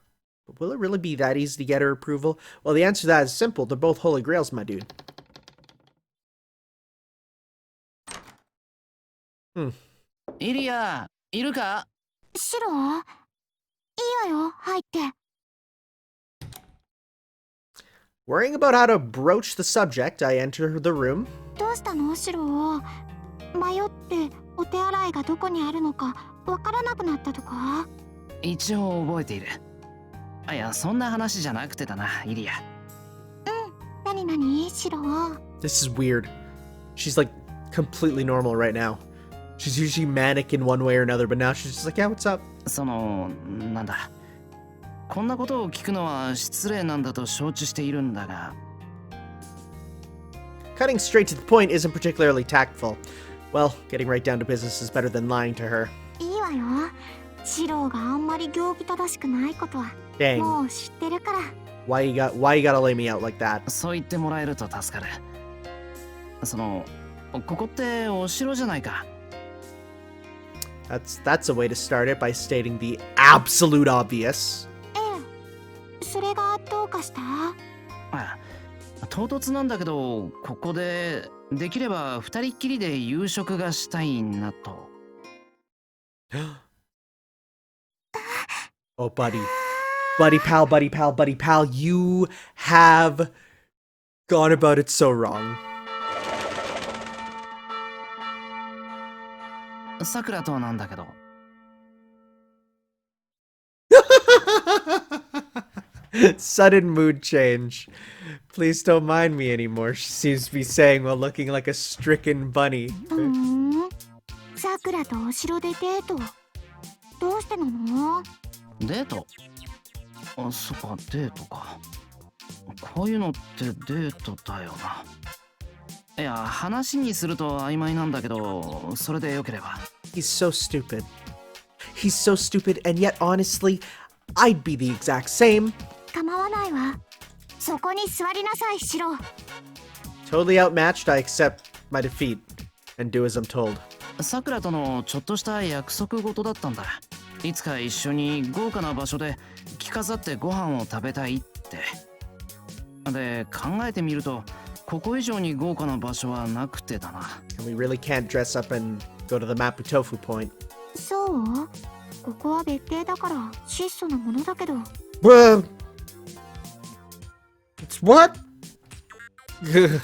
But will it really be that easy to get her approval? Well, the answer to that is simple. They're both Holy Grails, my dude. イリア、いるか？シロ、いいわよ、入って。Worrying about how to broach the subject, I enter the room. どうしたのシロ？迷ってお手洗いがどこにあるのかわからなくなったとか？一応覚えている。いや、そんな話じゃなくてだな、イリア。なになに、シロ？ This is weird. She's like completely normal right now. She's usually manic in one way or another, but now she's just like, yeah, what's up? なんだ。こんなことを聞くのは失礼なんだと承知しているんだが。Cutting straight to the point isn't particularly tactful. Well, getting right down to business is better than lying to her. いいわよ。シロがあんまり行儀正しくないことは Dang. もう知ってるから。Why you gotta lay me out like that? そう言ってもらえると助かる。ここってお城じゃないか。That's a way to start it by stating the absolute obvious. それがどうかした？唐突なんだけど、ここでできれば二人っきりで夕食がしたいなと。Oh, buddy. Buddy pal, you have gone about it so wrong. さくらとなんだけど。Sudden mood change. Please don't mind me anymore, she seems to be saying while looking like a stricken bunny. さくらとお城でデート。どうしてなの？デート？そっか、デートか。こういうのってデートだよな。いや、話にすると曖昧なんだけど、それでよければ。He's so stupid. He's so stupid, and yet honestly, I'd be the exact same. 構わないわ。そこに座りなさい、シロ。Totally outmatched, I accept my defeat and do as I'm told. さくらとのちょっとした約束事だったんだ。いつか一緒に豪華な場所で着飾ってご飯を食べたいって。で、考えてみると、ここ以上に豪華な場所はなくてだな。And we really can't dress up and go to the Mapu Tofu point. そう？ここは別邸だから質素なものだけど。Bruh! It's what? If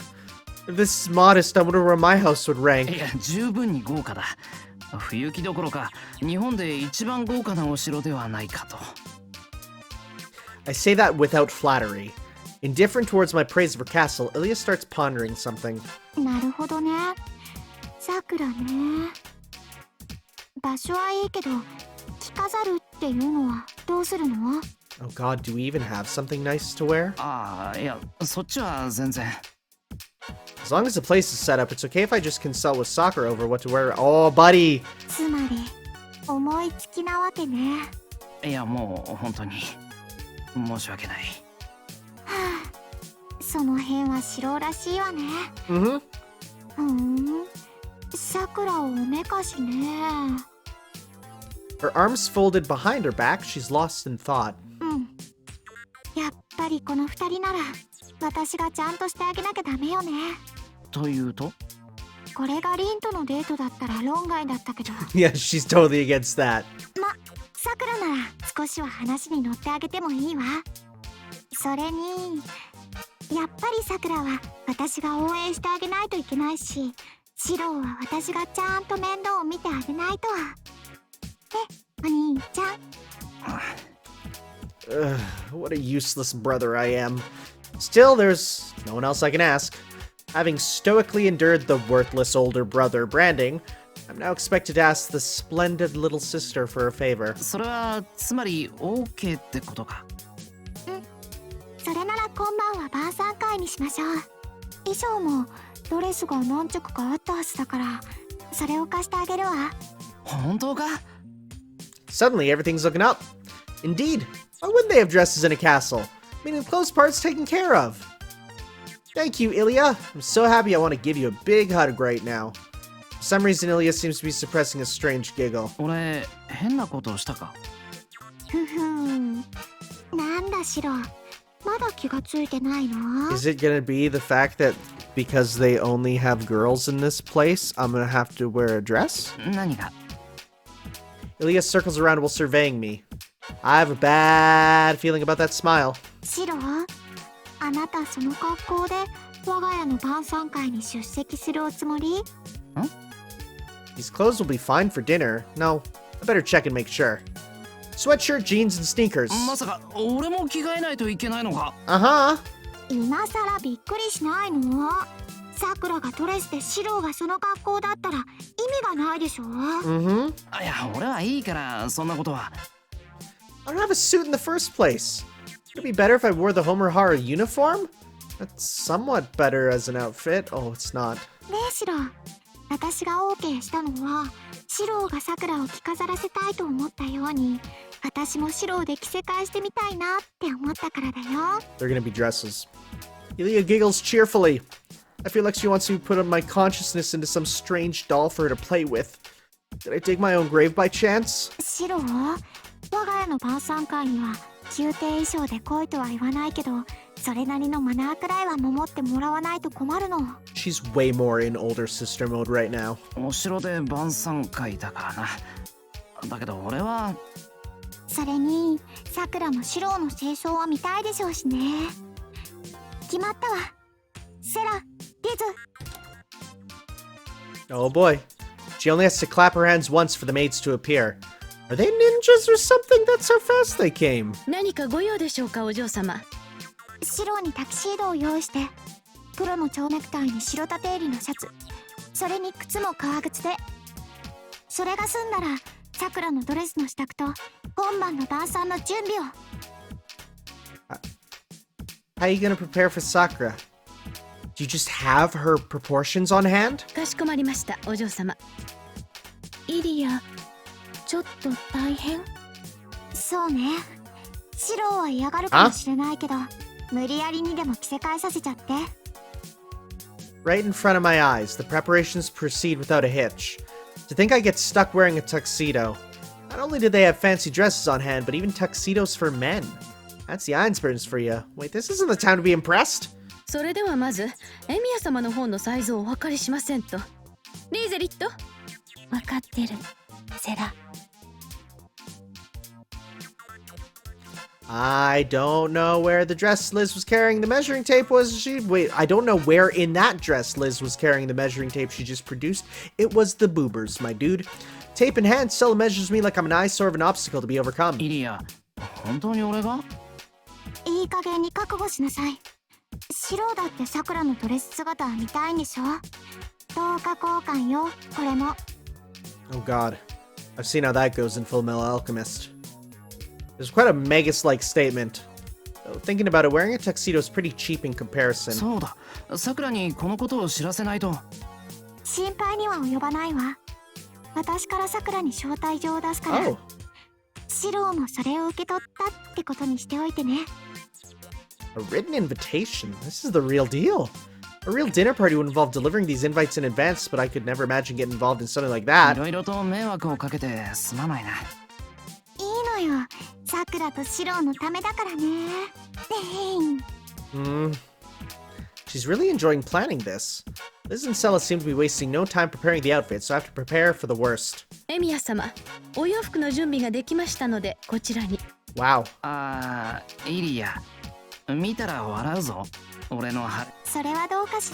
this is modest, I wonder where my house would い rank. や、十分に豪華だ。冬季どころか、日本で一番豪華なお城ではないかと。I say that without flattery. Indifferent towards my praise of her castle, Ilya starts pondering something. なるほどね。さくらね。場所はいいけど、着飾るっていうのはどうするの？ Oh god, do we even have something nice to wear? いや、そっちは全然。As long as the place is set up, it's okay if I just consult with Sakura over what to wear. Oh, buddy! つまり、思いつきなわけね。いや、もう本当に申し訳ない。その辺はシロらしいわね。Mm-hmm. さくらをおめかしね。Her arms folded behind her back, she's lost in thought. やっぱりこの二人なら私がちゃんとしてあげなきゃダメよね。というと？これがリンとのデートだったら論外だったけど。Yeah, she's totally against that. さくらなら少しは話に乗ってあげてもいいわ。それにやっぱりさくらは私が応援してあげないといけないし、シロは私がちゃんと面倒を見てあげないと。お兄ちゃん。What a useless brother I am. Still, there's no one else I can ask. Having stoically endured the worthless older brother branding, I'm now expected to ask the splendid little sister for a favor. それはつまり OK ってことか。それなら今晩は晩餐会にしましょう。衣装もドレスが何着かあったはずだから、それを貸してあげるわ。本当か？ Suddenly, everything's looking up. Indeed, why wouldn't they have dresses in a castle? I mean, the clothes part's taken care of. Thank you, Ilya. I'm so happy I want to give you a big hug right now. For some reason, Ilya seems to be suppressing a strange giggle. 俺、変なことをしたか？なんだシロ、まだ気がついてないの？ Is it gonna be the fact that because they only have girls in this place, I'm gonna have to wear a dress? 何が Ilya circles around while surveying me. I have a bad feeling about that smile. シロ、あなたその格好で我が家の晩餐会に出席するおつもり？ These clothes will be fine for dinner. No, I better check and make sure. Sweatshirt, jeans, and sneakers. まさか俺も着替えないといけないのか Uh-huh. 今さらびっくりしないの？さくらがドレスでシロがその格好だったら意味がないでしょ？ Mm-hmm. いや俺はいいからそんなことは I don't have a suit in the first place. Would it be better if I wore the Homer Hara uniform? That's somewhat better as an outfit. Oh, it's not. ねえシロ、私が OK したのはシロがさくらを着飾らせたいと思ったように私もシロで着せ替えしてみたいなって思ったからだよ。 They're gonna be dresses. Ilya giggles cheerfully. I feel like she wants to put my consciousness into some strange doll for her to play with. Did I dig my own grave by chance? シロ、我が家の晩餐会には宮廷衣装で来いとは言わないけどそれなりのマナーくらいは守ってもらわないと困るの。 She's way more in older sister mode right now. お城で晩餐会だからなだけど俺はそれにさくらもシロの清掃は見たいでしょうしね。決まったわ。セラ、リズ。 Oh boy. She only has to clap her hands once for the maids to appear. Are they ninjas or something? That's how fast they came. 何かご用でしょうかお嬢様。シロにタキシードを用意して黒の蝶ネクタイに白縦襟のシャツ、それに靴も革靴で。それが済んだらさくらのドレスの支度と今晩の晩餐の準備を。 How are you gonna prepare for Sakura? Do you just have her proportions on hand? かしこまりましたお嬢様。イリア、ちょっと大変？そうね。シロは嫌がるかもしれないけど無理やりにでも着せ替えさせちゃって。 Right in front of my eyes, the preparations proceed without a hitch. To think I get stuck wearing a tuxedo. Not only did they have fancy dresses on hand, but even tuxedos for men. That's the Ironsburns for you. Wait, this isn't the time to be impressed? それではまずエミヤ様の方のサイズをお測りしませんと。リーゼリット。分かってる、セラ。 I don't know where the dress Liz was carrying the measuring tape was. Wait, I don't know where in that dress Liz was carrying the measuring tape she just produced. It was the boobers, my dude. Tape in hand still measures me like I'm an eyesore of an obstacle to be overcome. イリア本当に俺がいい加減に覚悟しなさい。シロだってさくらのドレス姿は見たいんでしょ。10日交換よ、これも。 Oh god. I've seen how that goes in Fullmetal Alchemist. There's quite a Magus-like statement. Though, thinking about it, wearing a tuxedo is pretty cheap in comparison. そうださくらにこのことを知らせないと心配には及ばないわ。私からさくらに招待状を出すから。Oh. シロもそれを受け取ったってことにしておいてね。 A written invitation. This is the real deal. A real dinner party would involve delivering these invites in advance, but I could never imagine getting involved in something like い that. ろいろと迷惑をかけてすまないないいのよ。さくらとシロのためだからね。She's really enjoying planning this. Liz and Sella seem to be wasting no time preparing the outfit, so I have to prepare for the worst. エミヤ様、お洋服の準備ができましたのでこちらに。 Wow. あーイリア見たら笑うぞ俺のはそれはどうかし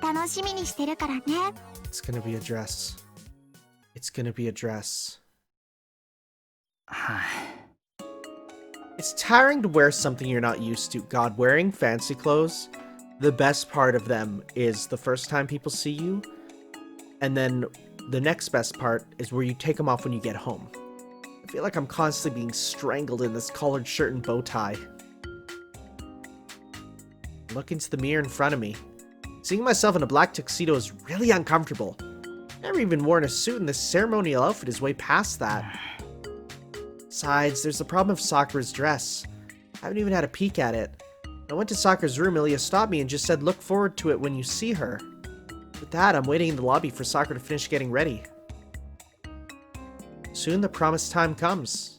ら。楽しみにしてるからね。 It's gonna be a dress. It's gonna be a dress. はい It's tiring to wear something you're not used to. God, wearing fancy clothes, the best part of them is the first time people see you, and then the next best part is where you take them off when you get home. I feel like I'm constantly being strangled in this collared shirt and bow tie. Look into the mirror in front of me. Seeing myself in a black tuxedo is really uncomfortable. Never even worn a suit, and this ceremonial outfit is way past that. Besides, there's the problem of Sakura's dress. I haven't even had a peek at it. When I went to Sakura's room, Ilya stopped me and just said, look forward to it when you see her. With that, I'm waiting in the lobby for Sakura to finish getting ready. Soon the promised time comes.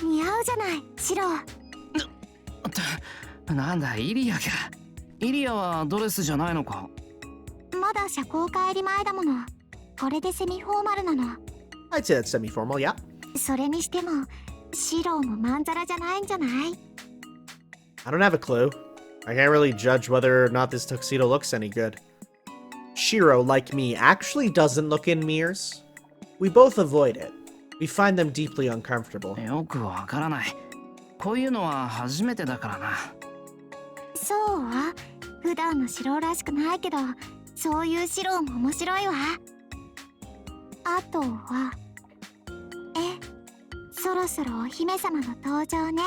似合うじゃない、シロ。なんだイリアかイリアはドレスじゃないのか？まだ社交帰り前だもの。これでセミフォーマルなの。 I'd say that's semi-formal, yeah. それにしてもシロもまんざらじゃないんじゃない？ I don't have a clue. I can't really judge whether or not this tuxedo looks any good. Shiro, like me, actually doesn't look in mirrors. We both avoid it. We find them deeply uncomfortable. よくわからない。こういうのは初めてだからな。そう？普段のシロらしくないけど、そういうシロも面白いわ。あとはそろそろお姫様の登場ね。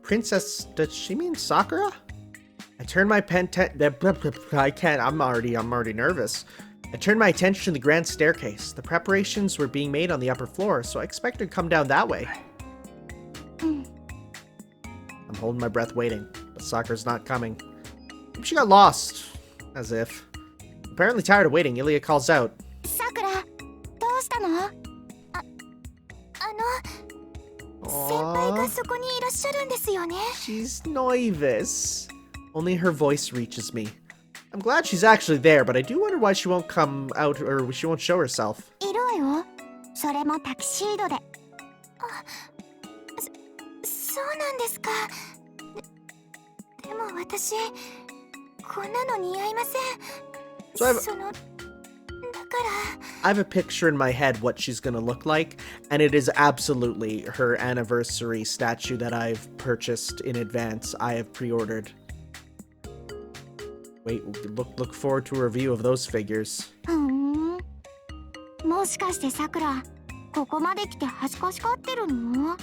Princess, does she mean Sakura? I turned my I can't, I'm already nervous. I turned my attention to the grand staircase. The preparations were being made on the upper floor, so I expected to come down that way. I'm holding my breath waiting, but Sakura's not coming. Maybe she got lost. As if. Apparently tired of waiting, Ilya calls out. さくら、どうしたの？先輩がそこにいらっしゃるんですよね。 She's nervous. Only her voice reaches me. I'm glad she's actually there, but I do wonder why she won't come out or she won't show herself. いるわよ。それもタキシードで。そうなんですか。でも私、こんなの似合いません。 So だから。 I have a picture in my head what she's gonna look like, and it is absolutely her anniversary statue that I've purchased in advance. I have pre-ordered. Wait, look forward to a review of those figures. もしかしてさくら、ここまで来て恥ずかしがってるの？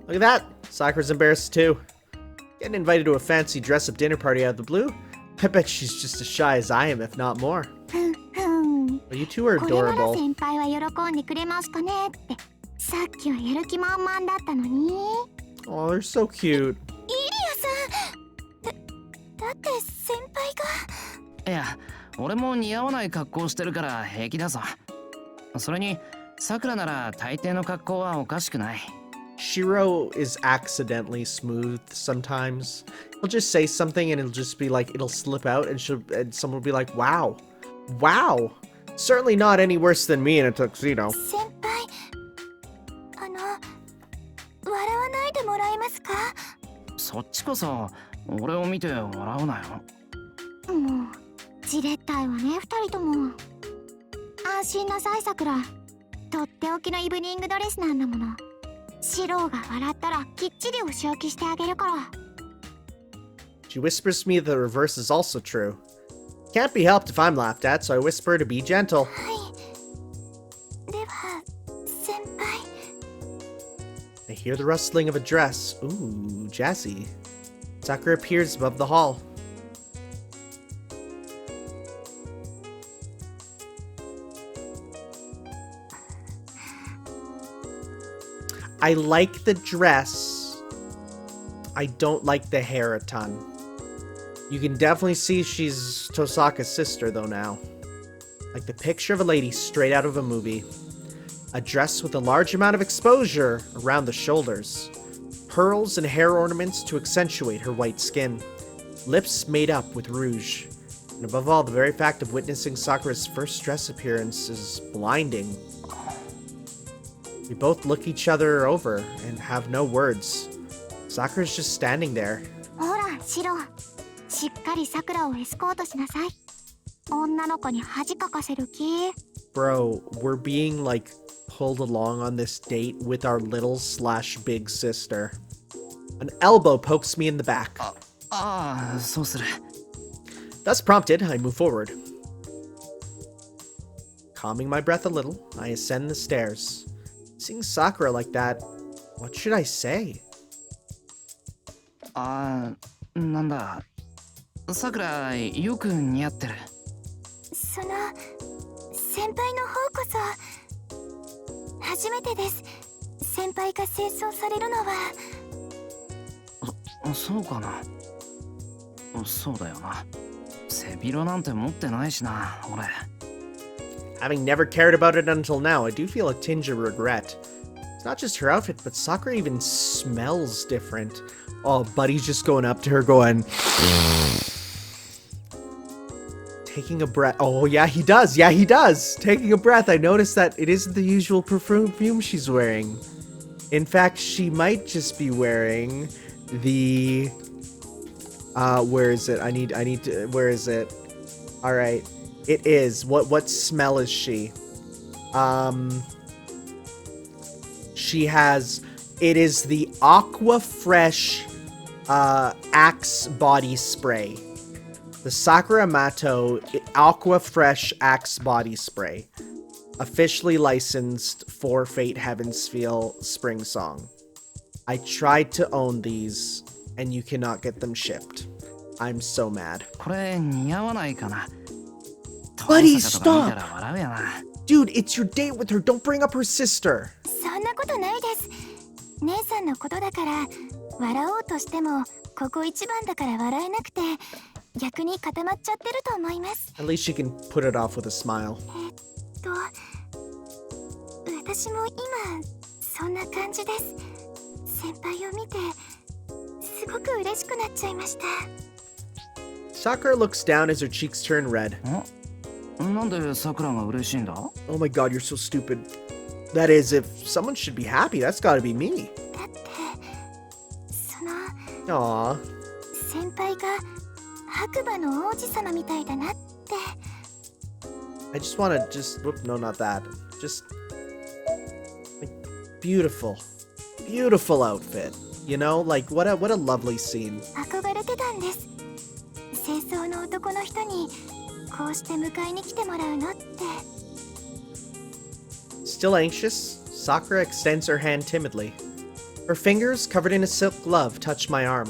Look at that! Sakura's embarrassed too. Getting invited to a fancy dress-up dinner party out of the blue? I bet she's just as shy as I am, if not more. Well, you two are これなら adorable. 先輩は喜んでくれますかねって、さっきはやる気満々だったのに。 Oh, they're so cute. イリアさん、だって先輩が。いや、俺も似合わない格好してるから平気だぞ。それに、さくらなら大抵の格好はおかしくない。Shiro is accidentally smooth sometimes. He'll just say something and it'll just be like, it'll slip out and someone will be like, wow. Wow. Certainly not any worse than me in a tuxedo. 先輩、笑わないでもらえますか？そっちこそ、俺を見て笑うなよ。もう、じれったいわね、二人とも。安心なさい、さくら。とっておきのイブニングドレスなんだもの。シローが笑ったらきっちりお仕置きしてあげるから。 She whispers to me that the reverse is also true. Can't be helped if I'm laughed at, so I whisper to be gentle. はい。では、先輩。 I hear the rustling of a dress. Ooh, jazzy. Sakura appears above the hall. I like the dress. I don't like the hair a ton. You can definitely see she's Tosaka's sister though now. Like the picture of a lady straight out of a movie. A dress with a large amount of exposure around the shoulders. Pearls and hair ornaments to accentuate her white skin. Lips made up with rouge. And above all, the very fact of witnessing Sakura's first dress appearance is blinding. We both look each other over and have no words. Sakura's just standing there. ほら、シロ。しっかりさくらをエスコートしなさい。女の子に恥かかせる気。 Bro, we're being like pulled along on this date with our little/big sister. An elbow pokes me in the back. ああ、そうする。Thus prompted, I move forward. Calming my breath a little, I ascend the stairs. Seeing Sakura like that, what should I say? ああ、なんだ。さくら、よく似合ってる。その、先輩の方こそ、初めてです。先輩が清掃されるのは。そうかな。そうだよな。背広なんて持ってないしな、俺。Having never cared about it until now, I do feel a tinge of regret. It's not just her outfit, but Sakura even smells different. Oh, Buddy's just going up to her going... Taking a breath. Oh, yeah, he does. Yeah, he does. Taking a breath. I noticed that it isn't the usual perfume she's wearing. In fact, she might just be wearing the... where is it? I need to... Where is it? Alright. It is. What smell is she? She has... It is the Aqua Fresh Axe Body Spray. The Sakura Mato Aqua Fresh Axe Body Spray. Officially licensed for Fate Heaven's Feel Spring Song. I tried to own these, and you cannot get them shipped. I'm so mad. これ似合わないかな。 Buddy, 遠坂とか見 stop! たら笑うやな。 Dude, it's your date with her. Don't bring up her sister. そんなことないです。姉さんのことだから笑おうとしてもここ一番だから笑えなくて逆に固まっちゃってると思います。 At least she can put it off with a smile. 私も今そんな感じです。先輩を見てすごく嬉しくなっちゃいました。 Sakura looks down as her cheeks turn red. なんで桜が嬉しいんだ？ Oh my god, you're so stupid. That is, if someone should be happy, that's gotta be me. だってその Aww. 先輩が白馬の王子様みたいだなって。 I just wanna whoop, no, not that. Just like, beautiful outfit. You know, like what a lovely scene. 憧れてたんです。清掃の男の人にこうして迎えに来てもらうのって。 Still anxious, Sakura extends her hand timidly. Her fingers, covered in a silk glove, touch my arm.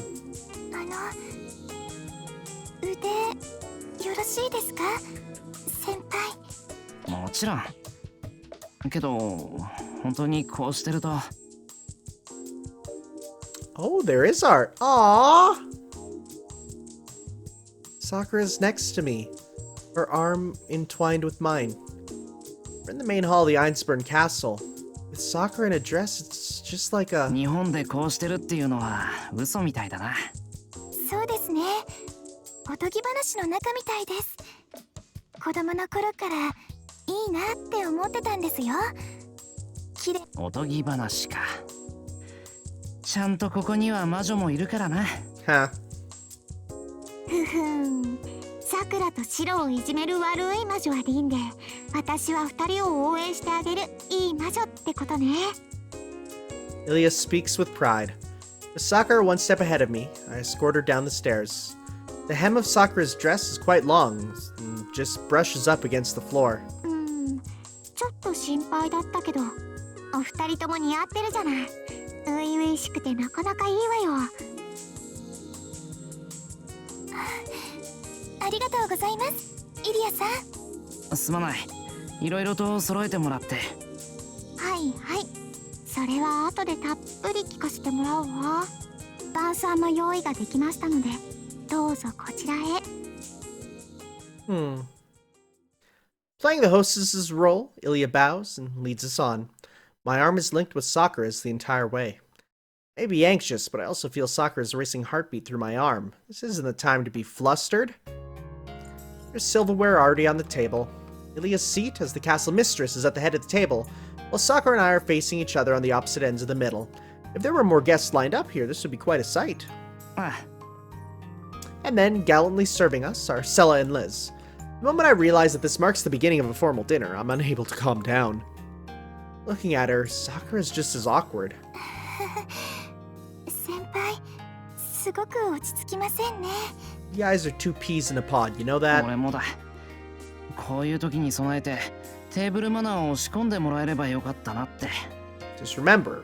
腕よろしいですか、先輩。もちろん。けど本当にこうしてると。 Oh, there is art. Aww. Sakura's next to me, her arm entwined with mine. We're in the main hall of the Einsburn Castle. With Sakura in a dress, it's just like a... 日本でこうしてるっていうのは嘘みたいだな。そうですね。おとぎ話の中みたいです。子供の頃からいいなって思ってたんですよ。きれい。おとぎ話か。ちゃんとここには魔女もいるからな。Huh. ふふん。さくらとシロをいじめる悪い魔女はリンで、私は二人を応援してあげるいい魔女ってことね。 Ilya speaks with pride. With Sakura one step ahead of me, I escort her down the stairs. The hem of Sakura's dress is quite long, and just brushes up against the floor. ちょっと心配だったけど、お二人とも似合ってるじゃない。初々しくてなかなかいいわよ。ありがとうございます、イリアさん。すまない。いろいろと揃えてもらって。はいはい。それは後でたっぷり聞かせてもらうわ。晩餐の用意ができましたので、どうぞこちらへ。Playing the hostess's role, Ilya bows and leads us on. My arm is linked with Sakura's the entire way. I may be anxious, but I also feel Sakura's racing heartbeat through my arm. This isn't the time to be flustered. There's silverware already on the table. Ilya's seat as the castle mistress is at the head of the table, while Sakura and I are facing each other on the opposite ends of the middle. If there were more guests lined up here, this would be quite a sight. And then, gallantly serving us, are Sella and Liz. The moment I realize that this marks the beginning of a formal dinner, I'm unable to calm down. Looking at her, Sakura's just as awkward. 先輩、すごく落ち着きませんね。 You guys are two peas in a pod, you know that? 俺もだ。こういう時に備えてテーブルマナーを仕込んでもらえればよかったなって。 Just remember,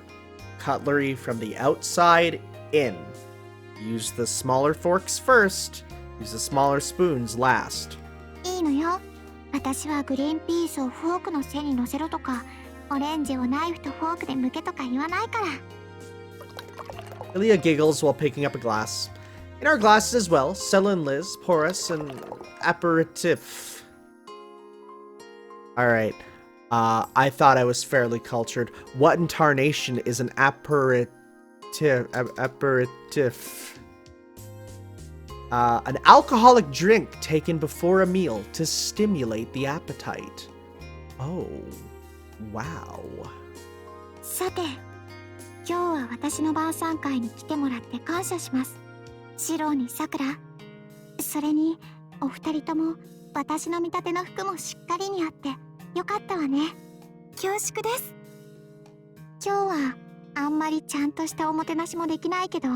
cutlery from the outside in. Use the smaller forks first, use the smaller spoons last. いいのよ。私はグリーンピースをフォークの背に乗せろとか、オレンジをナイフとフォークで剥けとか言わないから。 Ilya giggles while picking up a glass. In our glasses as well, Sella and Liz pour us an aperitif. Alright. I thought I was fairly cultured. What in tarnation is an aperitif? An alcoholic drink taken before a meal to stimulate the appetite. Oh, wow. さて、今日は私の晩餐会に来てもらって感謝します。シローにさくら、それにお二人とも私の見立ての服もしっかりにあってよかったわね。恐縮です。今日はあんまりちゃんとしたおもてなしもできないけど、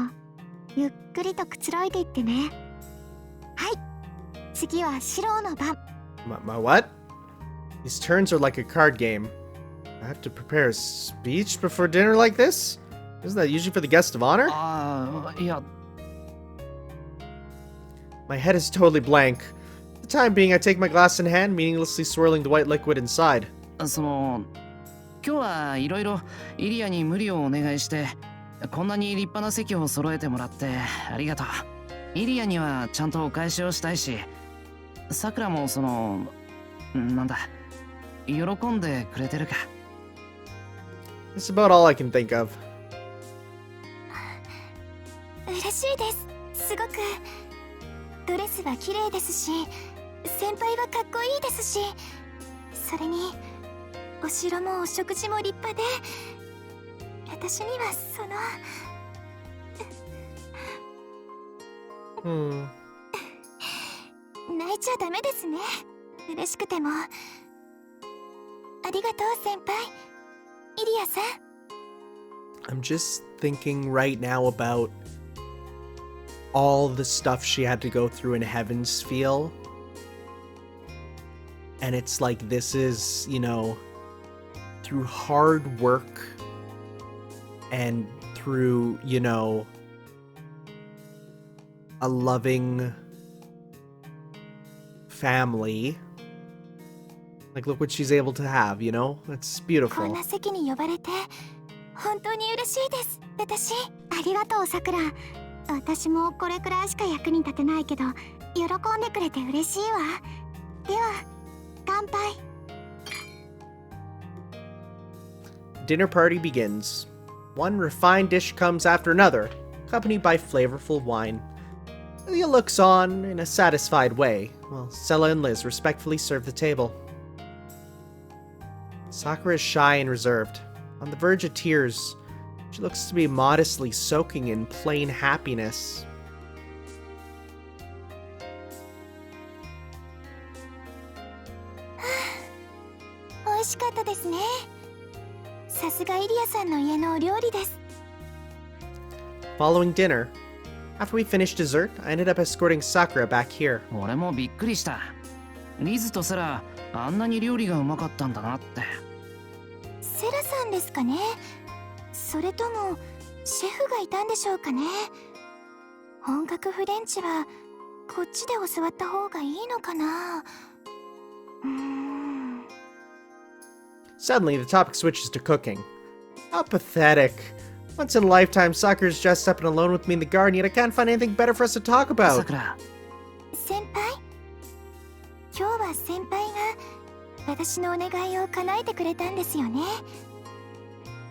ゆっくりとくつろいでいってね。はい、次はシローの番。My what? These turns are like a card game. I have to prepare a speech before dinner like this? Isn't that usually for the guest of honor? いや My head is totally blank. For the time being, I take my glass in hand, meaninglessly swirling the white liquid inside. その今日はいろいろイリアに無理をお願いしてこんなに立派な席を揃えてもらってありがとう。イリアにはちゃんとお返しをしたいし、さくらもそのなんだ喜んでくれてるか。That's about all I can think of. 嬉しいです。すごくドレスは綺麗ですし、先輩はかっこいいですし、それにお城もお食事も立派で、私にはその泣いちゃダメですね。嬉しくても。ありがとう先輩、イリアさん。I'm just thinking right now about all the stuff she had to go through in Heaven's Feel. And it's like this is, you know, through hard work and through, you know, a loving family. Like, look what she's able to have, you know? It's こん beautiful. な席に呼ばれて本当に嬉しいです。私、ありがとうさくら。私もこれくらいしか役に立てないけど、喜んでくれて嬉しいわ。では、乾杯。Dinner party begins. One refined dish comes after another, accompanied by flavorful wine. Leah looks on in a satisfied way, while Sella and Liz respectfully serve the table. Sakura is shy and reserved. On the verge of tears, she looks to be modestly soaking in plain happiness. 美味しかったですね。さすがイリアさんの家のお料理です。 Following dinner, after we finished dessert, I ended up escorting Sakura back here. 俺もびっくりした。リズとセラあんなに料理がうまかったんだなって。セラさんですかね。それともシェフがいたんでしょうかね。本格フレンチはこっちで教わった方がいいのかな。Suddenly, the topic switches to cooking. How pathetic. Once in a lifetime, Sakura's dressed up and alone with me in the garden, yet I can't find anything better for us to talk さ about. くら先輩、今日は先輩が私のお願いを叶えてくれたんですよね。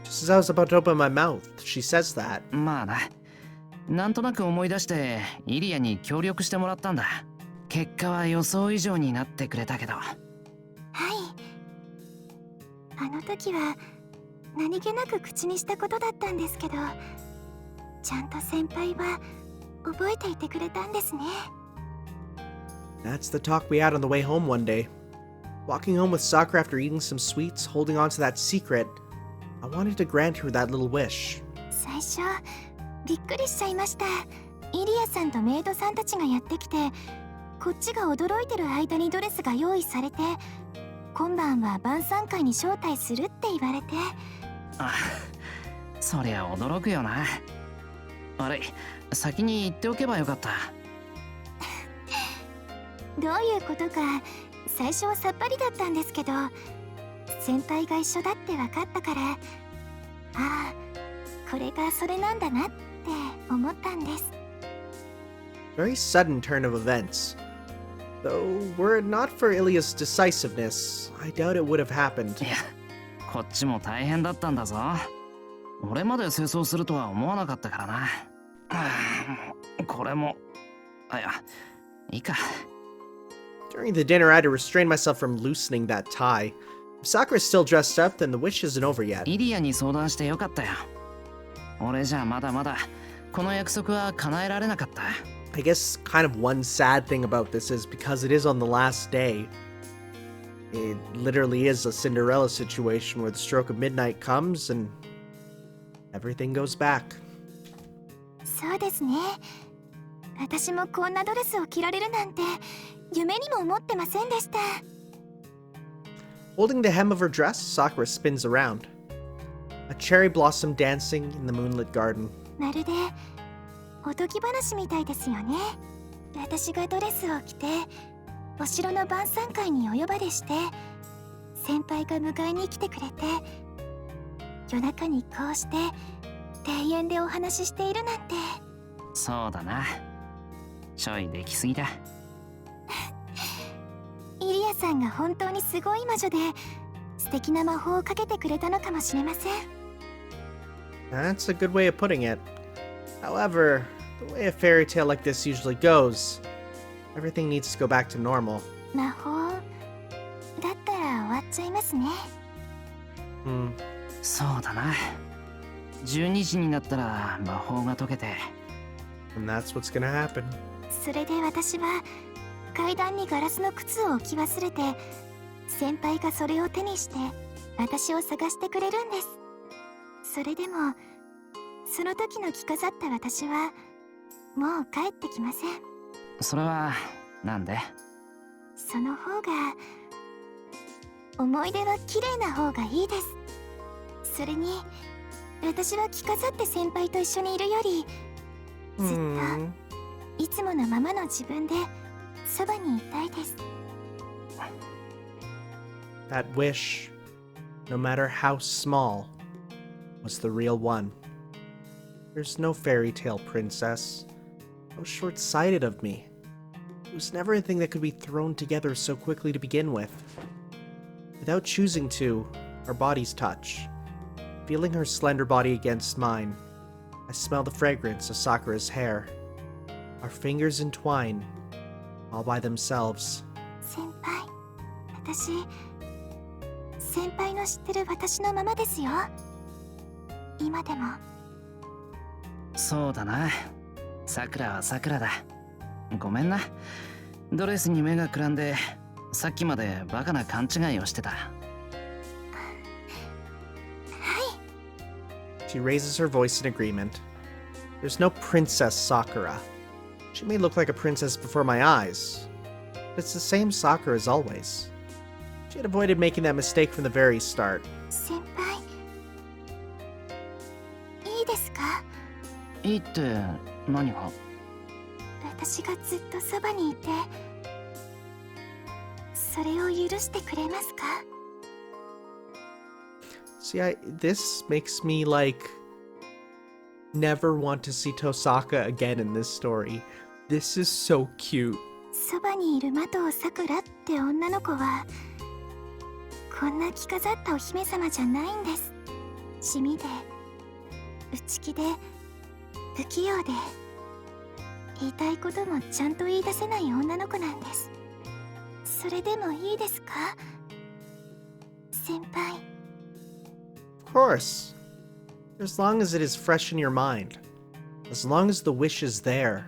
Just as I was about to open my mouth, she says that. まあな、なんとなく思い出してイリアに協力してもらったんだ。結果は予想以上になってくれたけど。はい。あの時は何気なく口にしたことだったんですけど、ちゃんと先輩は覚えていてくれたんですね。 That's the talk we had on the way home one day. Walking home with Sakura after eating some sweets, holding on to that secret, I wanted to grant her that little wish. 最初びっくりしちゃいました。イリアさんとメイドさんたちがやってきて、こっちが驚いてる間にドレスが用意されて、今晩は晩餐会に招待するって言われて。あ、そりゃ驚くよな。あれ、先に言っておけばよかった。どういうことか最初はさっぱりだったんですけど、先輩が一緒だって分かったから、ああ、これがそれなんだなって思ったんです。 Very sudden turn of events. Though, were it not for Ilya's decisiveness, I doubt it would have happened. いや、こっちも大変だったんだぞ。俺まで清掃するとは思わなかったからな。これも、いや、いいか。During the dinner, I had to restrain myself from loosening that tie. If Sakura's still dressed up, then the wish isn't over yet. イリアに相談してよかったよ。俺じゃまだまだこの約束は叶えられなかった。I guess kind of one sad thing about this is because it is on the last day, it literally is a Cinderella situation where the stroke of midnight comes and everything goes back. そうですね。私もこんなドレスを着られるなんて夢にも思ってませんでした。Holding the hem of her dress, Sakura spins around. A cherry blossom dancing in the moonlit garden. まるでおとぎ話みたいですよね。私がドレスを着てお城の晩餐会にお呼ばれして先輩が迎えに来てくれて夜中にこうして庭園でお話ししているなんて。そうだな。ちょいできすぎだ。イリアさんが本当にすごい魔女で素敵な魔法をかけてくれたのかもしれません。That's a good way of putting it. However, the way a fairy tale like this usually goes, everything needs to go back to normal. 魔法だったら終わっちゃいますね。そうだな。12時になったら魔法が解けて。And that's what's gonna happen. それで私は階段にガラスの靴を置き忘れて先輩がそれを手にして私を探してくれるんです。それでもその時の着飾った私はもう帰ってきません。それはなんで？その方が思い出は綺麗な方がいいです。それに私は着飾って先輩と一緒にいるよりずっといつものままの自分でそばにいたいです。That wish, no matter how small, was the real one. There's no fairy tale princess. How short-sighted of me. It was never a thing that could be thrown together so quickly to begin with. Without choosing to, our bodies touch. Feeling her slender body against mine, I smell the fragrance of Sakura's hair. Our fingers entwine, all by themselves. 先輩、先輩の知ってる私のままですよ。今でも。そうだな。さくらはさくらだ。ごめんな。ドレスに目がくらんで、さっきまでバカな勘違いをしてた。She raises her voice in agreement. There's no Princess Sakura. She may look like a princess before my eyes, but it's the same Sakura as always. She had avoided making that mistake from the very start. 先輩、いいですか？いいって何が？私がずっとそばにいて、それを許してくれますか？ See, this makes me, like, never want to see Tosaka again in this story. This is so cute. そばにいる麻藤さくらって女の子はこんな着飾ったお姫様じゃないんです。地味で内気で不器用で言いたいこともちゃんと言い出せない女の子なんです。それでもいいですか？先輩。 Of course. As long as it is fresh in your mind. As long as the wish is there.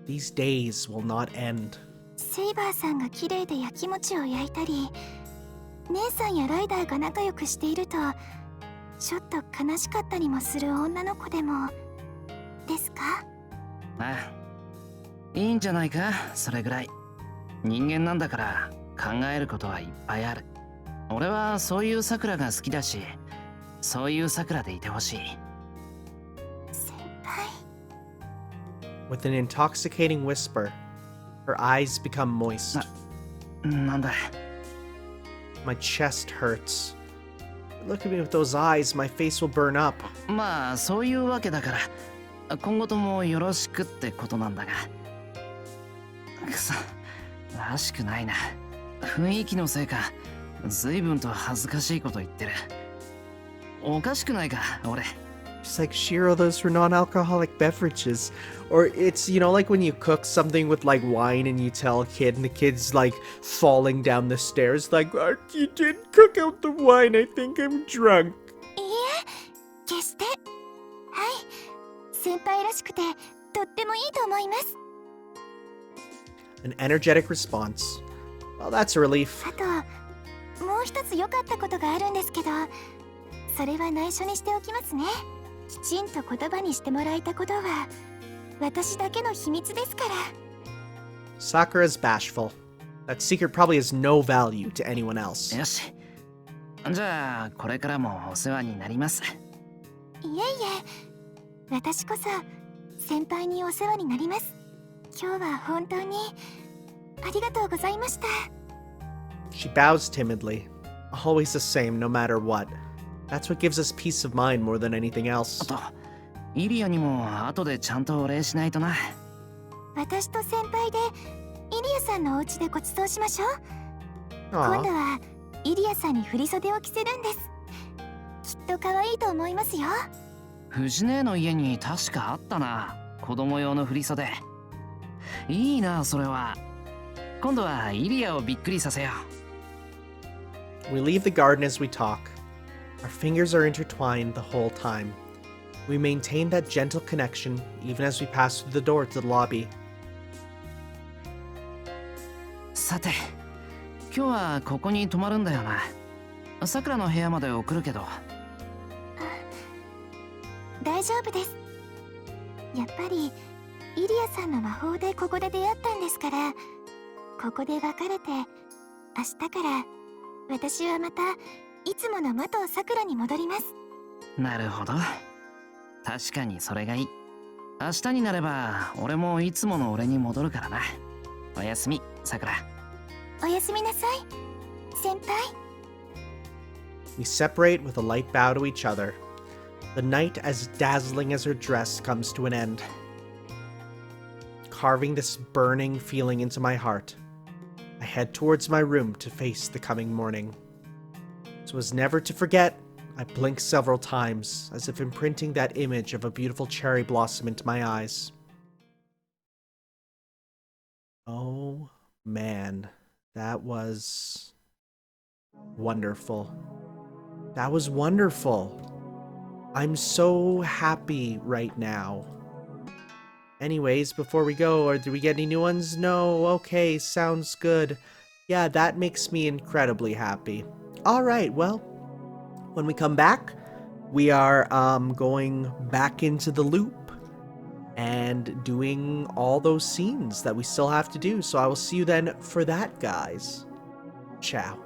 These days will not end. セイバーさんが綺麗で焼き餅を焼いたり、姉さんやライダーが仲良くしているとちょっと悲しかったりもする女の子でもですか？ああ、いいんじゃないか、それぐらい。人間なんだから考えることはいっぱいある。俺はそういう桜が好きだし、そういう桜でいてほしい。先輩。 With an intoxicating whisper, her eyes become moist. なんだ。 My chest hurts. Look at me with those eyes, my face will burn up. まあそういうわけだから今後ともよろしくってことなんだが。くそ、らしくないな。雰囲気のせいか、随分と恥ずかしいこと言ってる。おかしくないか、俺。She's like, Shiro, those were non-alcoholic beverages. Or it's, you know, like when you cook something with like wine and you tell a kid and the kid's like falling down the stairs like, you didn't cook out the wine, I think I'm drunk. いいえ、決して。はい、先輩らしくてとってもいいと思います。 An energetic response. Well, that's a relief. あともう一つ良かったことがあるんですけど、それは内緒にしておきますね。きちんと言葉にしてもらえたことは私だけの秘密ですから。 Sakura's bashful. That secret probably has no value to anyone else. よし。じゃあ、これからもお世話になります。いえいえ、私こそ先輩にお世話になります。今日は本当にありがとうございました。 She bows timidly. Always the same, no matter what. That's what gives us peace of mind more than anything あ else. と、イリアにも後でちゃんとお礼しないとな。私と先輩でイリアさんのお家でご馳走しましょう。今度 Aw. はイリアさんに振り袖を着せるんです。きっと可愛いと思いますよ。藤姉の家に確かあったな、子供用の振り袖。いいな、それは。今度はイリアをびっくりさせよう。 We leave the garden as we talk. Our fingers are intertwined the whole time. We maintain that gentle connection even as we pass through the door to the lobby. さて、今日はここに泊まるんだよな。さくらの部屋まで送るけど。大丈夫です。やっぱりイリアさんの魔法でここで出会ったんですから、ここで別れて明日から私はまたいつもの元さくらに戻ります。なるほど。確かにそれがいい。明日になれば俺もいつもの俺に戻るからな。おやすみ、さくら。おやすみなさい、先輩。 We separate with a light bow to each other. The night as dazzling as her dress comes to an end, carving this burning feeling into my heart. I head towards my room to face the coming morning. So as never to forget, I blink several times, as if imprinting that image of a beautiful cherry blossom into my eyes. Oh man, that was wonderful. That was wonderful. I'm so happy right now. Anyways, before we go, or do we get any new ones? No, okay, sounds good. Yeah, that makes me incredibly happy. Alright, well, when we come back, we are going back into the loop and doing all those scenes that we still have to do. So I will see you then for that, guys. Ciao.